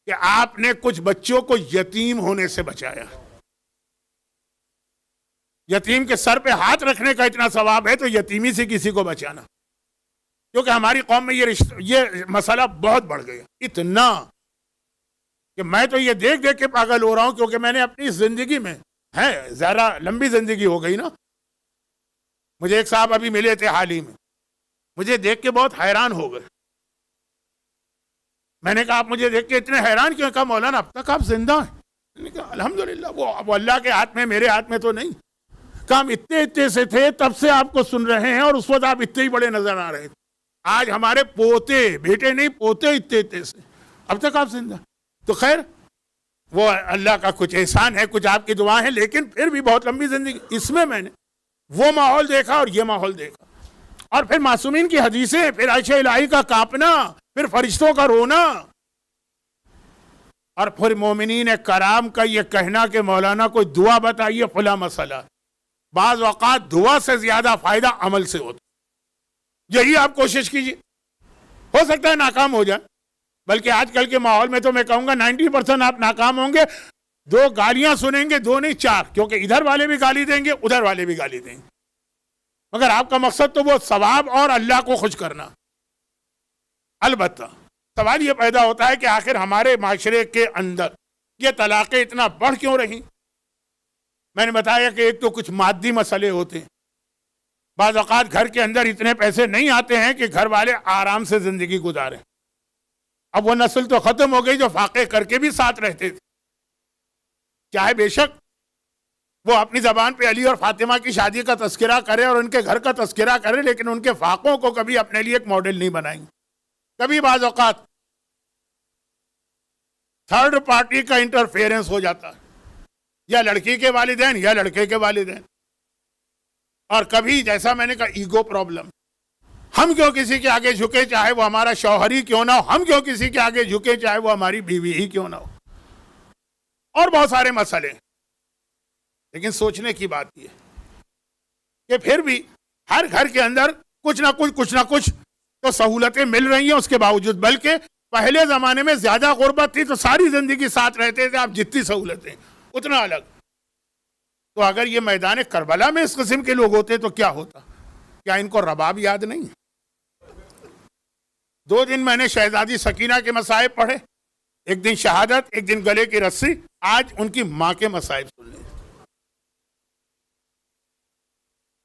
کہ آپ نے کچھ بچوں کو یتیم ہونے سے بچایا۔ یتیم کے سر پہ ہاتھ رکھنے کا اتنا ثواب ہے تو یتیمی سے کسی کو بچانا، کیونکہ ہماری قوم میں یہ مسئلہ بہت بڑھ گیا، اتنا کہ میں تو یہ دیکھ کے پاگل ہو رہا ہوں، کیونکہ میں نے اپنی زندگی میں ذرا لمبی زندگی ہو گئی نا۔ مجھے ایک صاحب ابھی ملے تھے حال ہی میں، مجھے دیکھ کے بہت حیران ہو گئے۔ میں نے کہا آپ مجھے دیکھ کے اتنے حیران کیوں؟ کہا مولانا اب تک آپ زندہ ہیں۔ میں نے کہا الحمدللہ، وہ اللہ کے ہاتھ میں، میرے ہاتھ میں تو نہیں۔ کہا ہم اتنے سے تھے تب سے آپ کو سن رہے ہیں، اور اس وقت آپ اتنے ہی بڑے نظر آ رہے تھے، آج ہمارے پوتے، بیٹے نہیں پوتے اتنے سے، اب تک آپ زندہ۔ تو خیر وہ اللہ کا کچھ احسان ہے، کچھ آپ کی دعائیں ہیں، لیکن پھر بھی بہت لمبی زندگی۔ اس میں نے وہ ماحول دیکھا اور یہ ماحول دیکھا، اور پھر معصومین کی حدیثیں، پھر عرش الہی کا کانپنا، پھر فرشتوں کا رونا، اور پھر مومنین کرام کا یہ کہنا کہ مولانا کوئی دعا بتائیے فلاں مسئلہ۔ بعض اوقات دعا سے زیادہ فائدہ عمل سے ہوتا، یہی آپ کوشش کیجیے، ہو سکتا ہے ناکام ہو جائے، بلکہ آج کل کے ماحول میں تو میں کہوں گا 90% آپ ناکام ہوں گے۔ 2 گالیاں سنیں گے، 2 نہیں 4، کیونکہ ادھر والے بھی گالی دیں گے، ادھر والے بھی گالی دیں گے، مگر آپ کا مقصد تو وہ ثواب اور اللہ کو خوش کرنا۔ البتہ سوال یہ پیدا ہوتا ہے کہ آخر ہمارے معاشرے کے اندر یہ طلاقیں اتنا بڑھ کیوں رہی؟ میں نے بتایا کہ ایک تو کچھ مادی مسئلے ہوتے ہیں، بعض اوقات گھر کے اندر اتنے پیسے نہیں آتے ہیں کہ گھر والے آرام سے زندگی گزاریں۔ اب وہ نسل تو ختم ہو گئی جو فاقے کر کے بھی ساتھ رہتے تھے، چاہے بے شک وہ اپنی زبان پہ علی اور فاطمہ کی شادی کا تذکرہ کرے اور ان کے گھر کا تذکرہ کرے، لیکن ان کے فاقوں کو کبھی اپنے لیے ایک ماڈل نہیں بنائیں گے۔ کبھی بعض اوقات تھرڈ پارٹی کا انٹرفیئرنس ہو جاتا ہے، یا لڑکی کے والدین یا لڑکے کے والدین، اور کبھی جیسا میں نے کہا ایگو پرابلم، ہم کیوں کسی کے آگے جھکے چاہے وہ ہمارا شوہر ہی کیوں نہ ہو، ہم کیوں کسی کے آگے جھکے چاہے وہ ہماری بیوی ہی کیوں نہ ہو، اور بہت سارے مسئلے۔ لیکن سوچنے کی بات یہ کہ پھر بھی ہر گھر کے اندر کچھ نہ کچھ تو سہولتیں مل رہی ہیں اس کے باوجود، بلکہ پہلے زمانے میں زیادہ غربت تھی تو ساری زندگی ساتھ رہتے تھے، اب جتنی سہولتیں اتنا الگ۔ تو اگر یہ میدان کربلا میں اس قسم کے لوگ ہوتے تو کیا ہوتا؟ کیا ان کو رباب یاد نہیں؟ 2 دن میں نے شہزادی سکینہ کے مصائب پڑھے، ایک دن شہادت، ایک دن گلے کی رسی، آج ان کی ماں کے مصائب سن لیں۔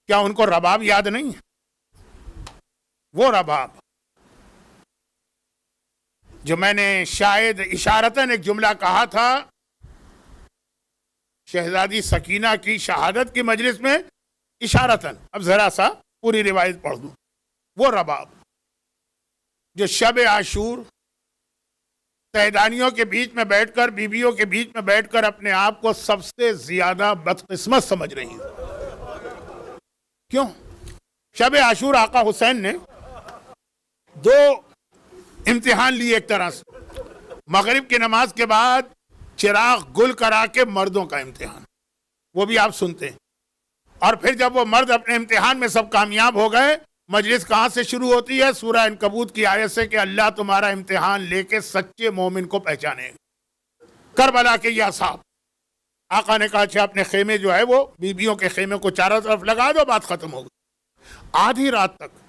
کیا ان کو رباب یاد نہیں؟ وہ رباب جو میں نے شاید اشارتاً ایک جملہ کہا تھا شہزادی سکینہ کی شہادت کی مجلس میں، اشارتاً، اب ذرا سا پوری روایت پڑھ دوں۔ وہ رباب جو شب عاشور سیدانیوں کے بیچ میں بیٹھ کر، بیویوں کے بیچ میں بیٹھ کر اپنے آپ کو سب سے زیادہ بدقسمت سمجھ رہی ہیں۔ کیوں؟ شب عاشور آقا حسین نے 2 امتحان لیے ایک طرح سے۔ مغرب کی نماز کے بعد چراغ گل کرا کے مردوں کا امتحان، وہ بھی آپ سنتے ہیں، اور پھر جب وہ مرد اپنے امتحان میں سب کامیاب ہو گئے، مجلس کہاں سے شروع ہوتی ہے؟ سورہ عنکبوت کی آیت سے کہ اللہ تمہارا امتحان لے کے سچے مومن کو پہچانے گا۔ کربلا کے یہ اصحاب، آقا نے کہا اچھا اپنے خیمے جو ہے وہ بیویوں کے خیمے کو چاروں طرف لگا دو، بات ختم ہو گئی۔ آدھی رات تک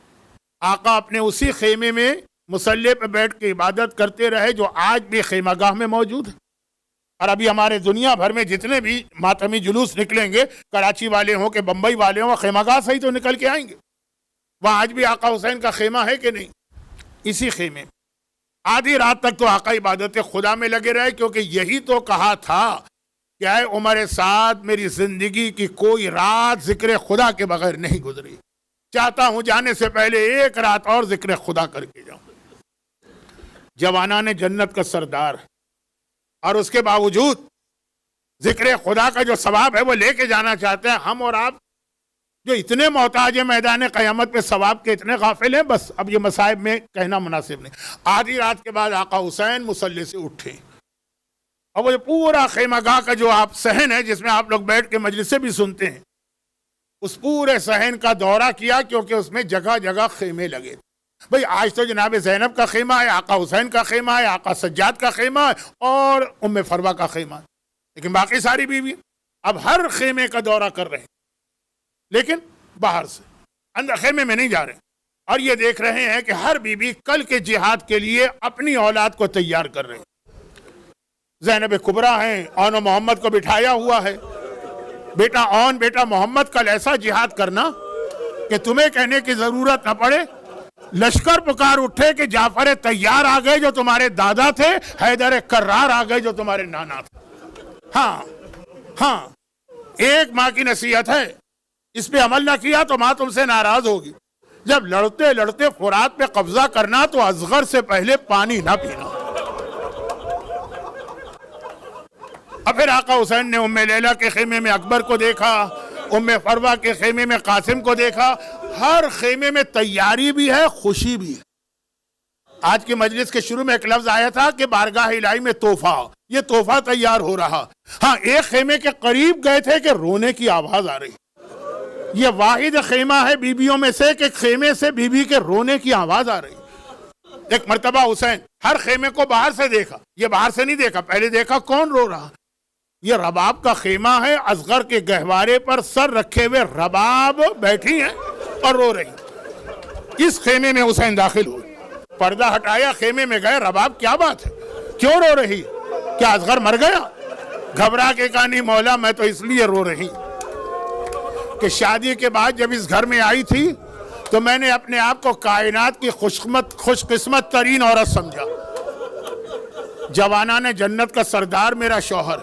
آقا اپنے اسی خیمے میں مصلی پہ بیٹھ کے عبادت کرتے رہے جو آج بھی خیمہ گاہ میں موجود ہے۔ اور ابھی ہمارے دنیا بھر میں جتنے بھی ماتمی جلوس نکلیں گے، کراچی والے ہوں کہ بمبئی والے ہوں، خیمہ گاہ سے ہی تو نکل کے آئیں گے۔ وہاں آج بھی آقا حسین کا خیمہ ہے کہ نہیں؟ اسی خیمے میں آدھی رات تک تو آقا عبادت خدا میں لگے رہے، کیونکہ یہی تو کہا تھا کہ اے عمر سعد میری زندگی کی کوئی رات ذکر خدا کے بغیر نہیں گزری، چاہتا ہوں جانے سے پہلے ایک رات اور ذکر خدا کر کے جاؤں۔ جوانان جنت کا سردار، اور اس کے باوجود ذکر خدا کا جو ثواب ہے وہ لے کے جانا چاہتے ہیں۔ ہم اور آپ جو اتنے محتاج ہیں میدان قیامت پہ ثواب کے، اتنے غافل ہیں، بس اب یہ مصائب میں کہنا مناسب نہیں۔ آدھی رات کے بعد آقا حسین مصلی سے اٹھے، اور وہ جو پورا خیمہ گاہ کا جو آپ صحن ہے جس میں آپ لوگ بیٹھ کے مجلسیں بھی سنتے ہیں، اس پورے صحن کا دورہ کیا، کیونکہ اس میں جگہ جگہ خیمے لگے تھے۔ بھئی آج تو جناب زینب کا خیمہ ہے، آقا حسین کا خیمہ ہے، آقا سجاد کا خیمہ ہے، اور ام فروہ کا خیمہ ہے، لیکن باقی ساری بیوی اب ہر خیمے کا دورہ کر رہے ہیں، لیکن باہر سے، اندر خیمے میں نہیں جا رہے، اور یہ دیکھ رہے ہیں کہ ہر بیوی کل کے جہاد کے لیے اپنی اولاد کو تیار کر رہے ہیں۔ زینب کبریٰ ہیں، اون و محمد کو بٹھایا ہوا ہے، بیٹا اون بیٹا محمد کل ایسا جہاد کرنا کہ تمہیں کہنے کی ضرورت نہ پڑے، لشکر پکار اٹھے کہ جعفر تیار آ گئے جو تمہارے دادا تھے، حیدر کرار آ گئے جو تمہارے نانا تھے۔ ہاں ایک ماں کی نصیحت ہے، اس پہ عمل نہ کیا تو ماں تم سے ناراض ہوگی۔ جب لڑتے لڑتے فرات پہ قبضہ کرنا تو اصغر سے پہلے پانی نہ پینا۔ اور پھر آقا حسین نے ام لیلہ کے خیمے میں اکبر کو دیکھا، ام فروہ کے خیمے میں قاسم کو دیکھا، ہر خیمے میں تیاری بھی ہے، خوشی بھی ہے۔ آج کی مجلس کے شروع میں ایک لفظ آیا تھا کہ بارگاہ الہی میں تحفہ، یہ تحفہ تیار ہو رہا۔ ہاں ایک خیمے کے قریب گئے تھے کہ رونے کی آواز آ رہی۔ یہ واحد خیمہ ہے بیویوں میں سے کہ خیمے سے بیوی کے رونے کی آواز آ رہی۔ ایک مرتبہ حسین ہر خیمے کو باہر سے دیکھا، یہ باہر سے نہیں دیکھا، پہلے دیکھا کون رو رہا۔ یہ رباب کا خیمہ ہے، اصغر کے گہوارے پر سر رکھے ہوئے رباب بیٹھی ہیں اور رو رہی۔ اس خیمے میں حسین داخل ہوئے، پردہ ہٹایا، خیمے میں گئے، رباب کیا بات ہے، کیوں رو رہی؟ کیا اصغر مر گیا؟ گھبرا کے کہا نہیں مولا میں تو اس لیے رو رہی کہ شادی کے بعد جب اس گھر میں آئی تھی تو میں نے اپنے آپ کو کائنات کی خوش قسمت ترین عورت سمجھا۔ جوانان جنت کا سردار میرا شوہر،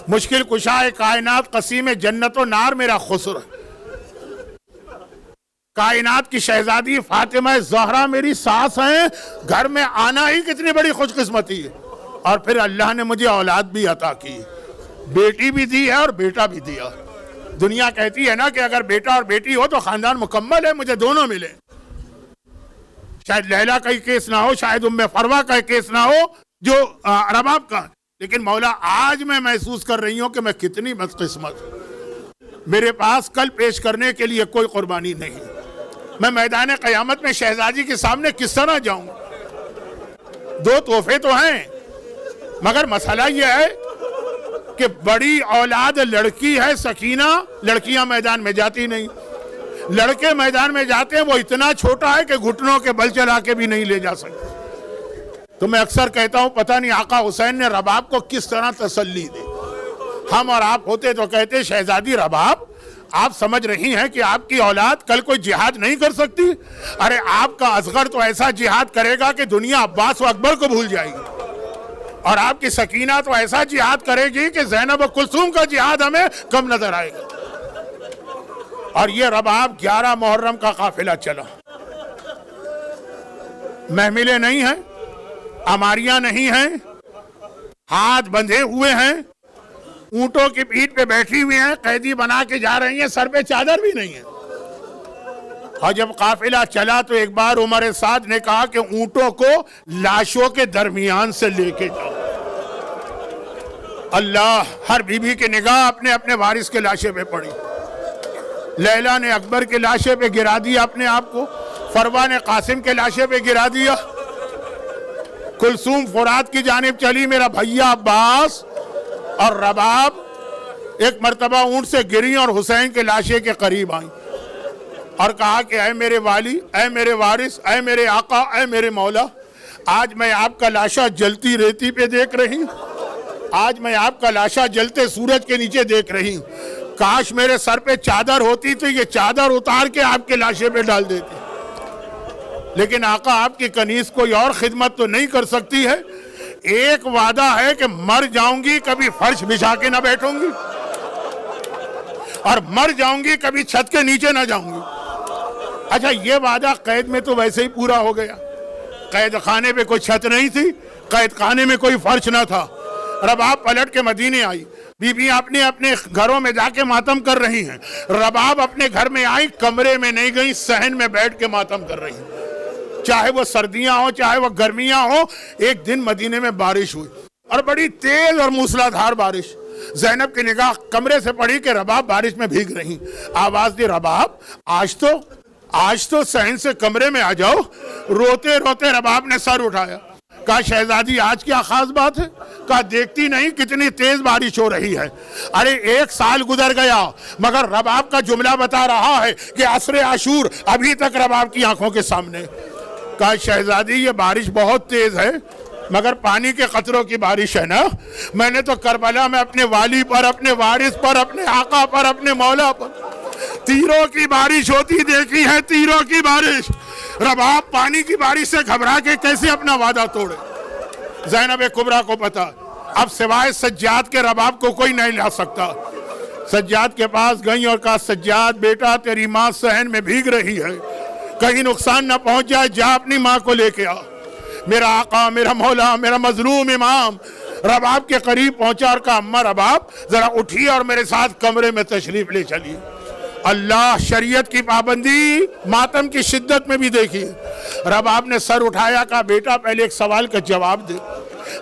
مشکل کشائے کائنات قسیم جنت و نار میرا خسر، کائنات کی شہزادی فاطمہ زہرا میری ساس ہیں، گھر میں آنا ہی کتنی بڑی خوش قسمتی ہے۔ اور پھر اللہ نے مجھے اولاد بھی عطا کی، بیٹی بھی دی ہے اور بیٹا بھی دیا۔ دنیا کہتی ہے نا کہ اگر بیٹا اور بیٹی ہو تو خاندان مکمل ہے، مجھے دونوں ملے۔ شاید لیلا کا ہی کیس نہ ہو، شاید ام فروہ کا ہی کیس نہ ہو جو رباب کا، لیکن مولا آج میں محسوس کر رہی ہوں کہ میں کتنی بدقسمت ہوں، میرے پاس کل پیش کرنے کے لیے کوئی قربانی نہیں۔ میں میدان قیامت میں شہزادی کے سامنے کس طرح جاؤں؟ دو تحفے تو ہیں، مگر مسئلہ یہ ہے کہ بڑی اولاد لڑکی ہے سکینہ، لڑکیاں میدان میں جاتی نہیں، لڑکے میدان میں جاتے ہیں وہ اتنا چھوٹا ہے کہ گھٹنوں کے بل چلا کے بھی نہیں لے جا سکتے۔ تو میں اکثر کہتا ہوں پتہ نہیں آقا حسین نے رباب کو کس طرح تسلی دی۔ ہم اور آپ ہوتے تو کہتے شہزادی رباب آپ سمجھ رہی ہیں کہ آپ کی اولاد کل کوئی جہاد نہیں کر سکتی؟ ارے آپ کا اصغر تو ایسا جہاد کرے گا کہ دنیا عباس و اکبر کو بھول جائے گی، اور آپ کی سکینہ تو ایسا جہاد کرے گی کہ زینب و کلثوم کا جہاد ہمیں کم نظر آئے گا۔ اور یہ رباب 11 محرم کا قافلہ چلا، محملیں نہیں ہیں، اماریاں نہیں ہیں، ہاتھ بندھے ہوئے ہیں، اونٹوں کی پیٹھ پہ بیٹھی ہوئی ہیں، قیدی بنا کے جا رہی ہیں، سر پہ چادر بھی نہیں ہے۔ اور جب قافلہ چلا تو ایک بار عمر سعد نے کہا کہ اونٹوں کو لاشوں کے درمیان سے لے کے جاؤ۔ اللہ، ہر بی بی کی نگاہ اپنے اپنے وارث کے لاشے پہ پڑی۔ لیلا نے اکبر کے لاشے پہ گرا دیا اپنے آپ کو، فروا نے قاسم کے لاشے پہ گرا دیا، کلثوم فرات کی جانب چلی میرا بھیا عباس، اور رباب ایک مرتبہ اونٹ سے گری اور حسین کے لاشے کے قریب آئیں اور کہا کہ اے میرے والی، اے میرے وارث، اے میرے آقا، اے میرے مولا، آج میں آپ کا لاشا جلتی ریتی پہ دیکھ رہی ہوں، آج میں آپ کا لاشا جلتے سورج کے نیچے دیکھ رہی ہوں، کاش میرے سر پہ چادر ہوتی تو یہ چادر اتار کے آپ کے لاشے پہ ڈال دیتی، لیکن آقا آپ کی کنیز کوئی اور خدمت تو نہیں کر سکتی ہے، ایک وعدہ ہے کہ مر جاؤں گی کبھی فرش بچھا کے نہ بیٹھوں گی، اور مر جاؤں گی کبھی چھت کے نیچے نہ جاؤں گی۔ اچھا یہ وعدہ قید میں تو ویسے ہی پورا ہو گیا، قید خانے پہ کوئی چھت نہیں تھی، قید خانے میں کوئی فرش نہ تھا۔ رباب پلٹ کے مدینے آئی، بی بی اپنے اپنے گھروں میں جا کے ماتم کر رہی ہیں، رباب اپنے گھر میں آئی، کمرے میں نہیں گئی، صحن میں بیٹھ کے ماتم کر رہی ہیں، چاہے وہ سردیاں ہوں چاہے وہ گرمیاں ہوں۔ ایک دن مدینے میں بارش ہوئی اور بڑی تیز اور موسلادھار بارش، زینب کی نگاہ کمرے سے پڑی کہ رباب بارش میں بھیگ رہی، آواز دی رباب آج تو صحن سے کمرے میں آ جاؤ۔ روتے روتے رباب نے سر اٹھایا، کہا شہزادی آج کیا خاص بات ہے؟ کہا دیکھتی نہیں کتنی تیز بارش ہو رہی ہے؟ ارے 1 سال گزر گیا مگر رباب کا جملہ بتا رہا ہے کہ عصر عاشور ابھی تک رباب کی آنکھوں کے سامنے۔ کہا شہزادی یہ بارش بہت تیز ہے مگر پانی کے قطروں کی بارش ہے نا، میں نے تو کربلا میں اپنے والی پر، اپنے وارث پر، اپنے آقا پر، اپنے مولا پر تیروں کی بارش ہوتی دیکھی ہے، تیروں کی بارش۔ رباب پانی کی بارش سے گھبرا کے کیسے اپنا وعدہ توڑے؟ زینب کبریٰ کو پتا اب سوائے سجاد کے رباب کو کوئی نہیں لا سکتا۔ سجاد کے پاس گئیں اور کہا سجاد بیٹا تیری ماں صحن میں بھیگ رہی ہے، کہیں نقصان نہ پہنچ جائے، جا اپنی ماں کو لے کے آ۔ میرا آقا، میرا مولا، میرا مظلوم امام رباب کے قریب پہنچا اور کہا اماں رباب ذرا اٹھیے اور میرے ساتھ کمرے میں تشریف لے چلیے۔ اللہ، شریعت کی پابندی ماتم کی شدت میں بھی دیکھیے۔ رباب نے سر اٹھایا، کہا بیٹا پہلے ایک سوال کا جواب دے،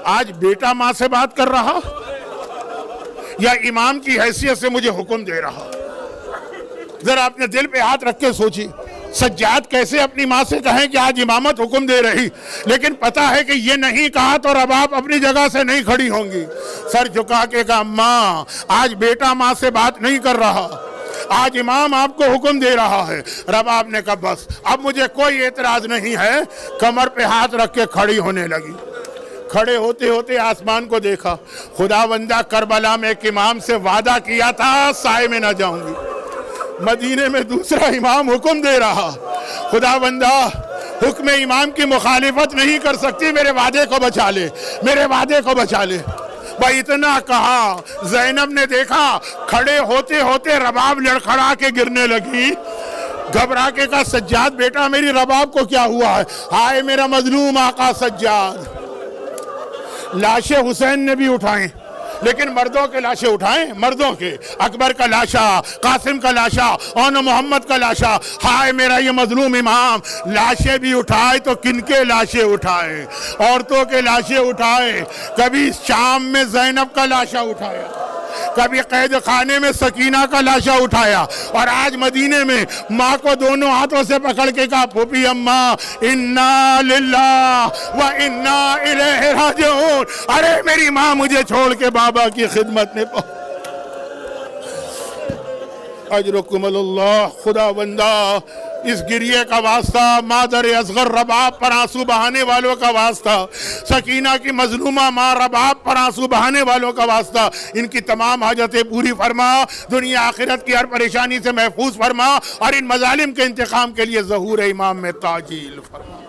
آج بیٹا ماں سے بات کر رہا یا امام کی حیثیت سے مجھے حکم دے رہا؟ ذرا اپنے دل پہ ہاتھ رکھ کے سوچی، سجاد کیسے اپنی ماں سے کہیں کہ آج امامت حکم دے رہی، لیکن پتا ہے کہ یہ نہیں کہا تو رباب اپنی جگہ سے نہیں کھڑی ہوں گی۔ سر جھکا کے کہا ماں آج بیٹا ماں سے بات نہیں کر رہا، آج امام آپ کو حکم دے رہا ہے۔ رباب نے کہا بس اب مجھے کوئی اعتراض نہیں ہے، کمر پہ ہاتھ رکھ کے کھڑی ہونے لگی۔ کھڑے ہوتے ہوتے آسمان کو دیکھا، خداوندہ کربلا میں ایک امام سے وعدہ کیا تھا سائے میں نہ جاؤں گی، مدینے میں دوسرا امام حکم دے رہا، خداوندہ حکم امام کی مخالفت نہیں کر سکتی، میرے وعدے کو بچا لے، میرے وعدے کو بچا لے۔ بھائی اتنا کہا، زینب نے دیکھا کھڑے ہوتے ہوتے رباب لڑکھڑا کے گرنے لگی، گھبرا کے کہا سجاد بیٹا میری رباب کو کیا ہوا ہے؟ ہائے میرا مظلوم آقا سجاد۔ لاشیں حسین نے بھی اٹھائیں، لیکن مردوں کے لاشیں اٹھائیں، مردوں کے، اکبر کا لاشا، قاسم کا لاشا، اور محمد کا لاشا۔ ہائے میرا یہ مظلوم امام، لاشیں بھی اٹھائے تو کن کے لاشیں اٹھائے؟ عورتوں کے لاشیں اٹھائے، کبھی شام میں زینب کا لاشا اٹھایا، کبھی قید خانے میں سکینہ کا لاشا اٹھایا، اور آج مدینے میں ماں کو دونوں ہاتھوں سے پکڑ کے کہا پھوپھی اماں انا للہ و انا الیہ راجعون. ارے میری ماں مجھے چھوڑ کے بابا کی خدمت میں اجرکم اللہ. خدا بندہ اس گریے کا واسطہ، مادر اصغر رباب پر آنسو بہانے والوں کا واسطہ، سکینہ کی مظلومہ ماں رباب پر آنسو بہانے والوں کا واسطہ، ان کی تمام حاجتیں پوری فرما، دنیا آخرت کی ہر پریشانی سے محفوظ فرما، اور ان مظالم کے انتقام کے لیے ظہور امام میں تعجیل فرما.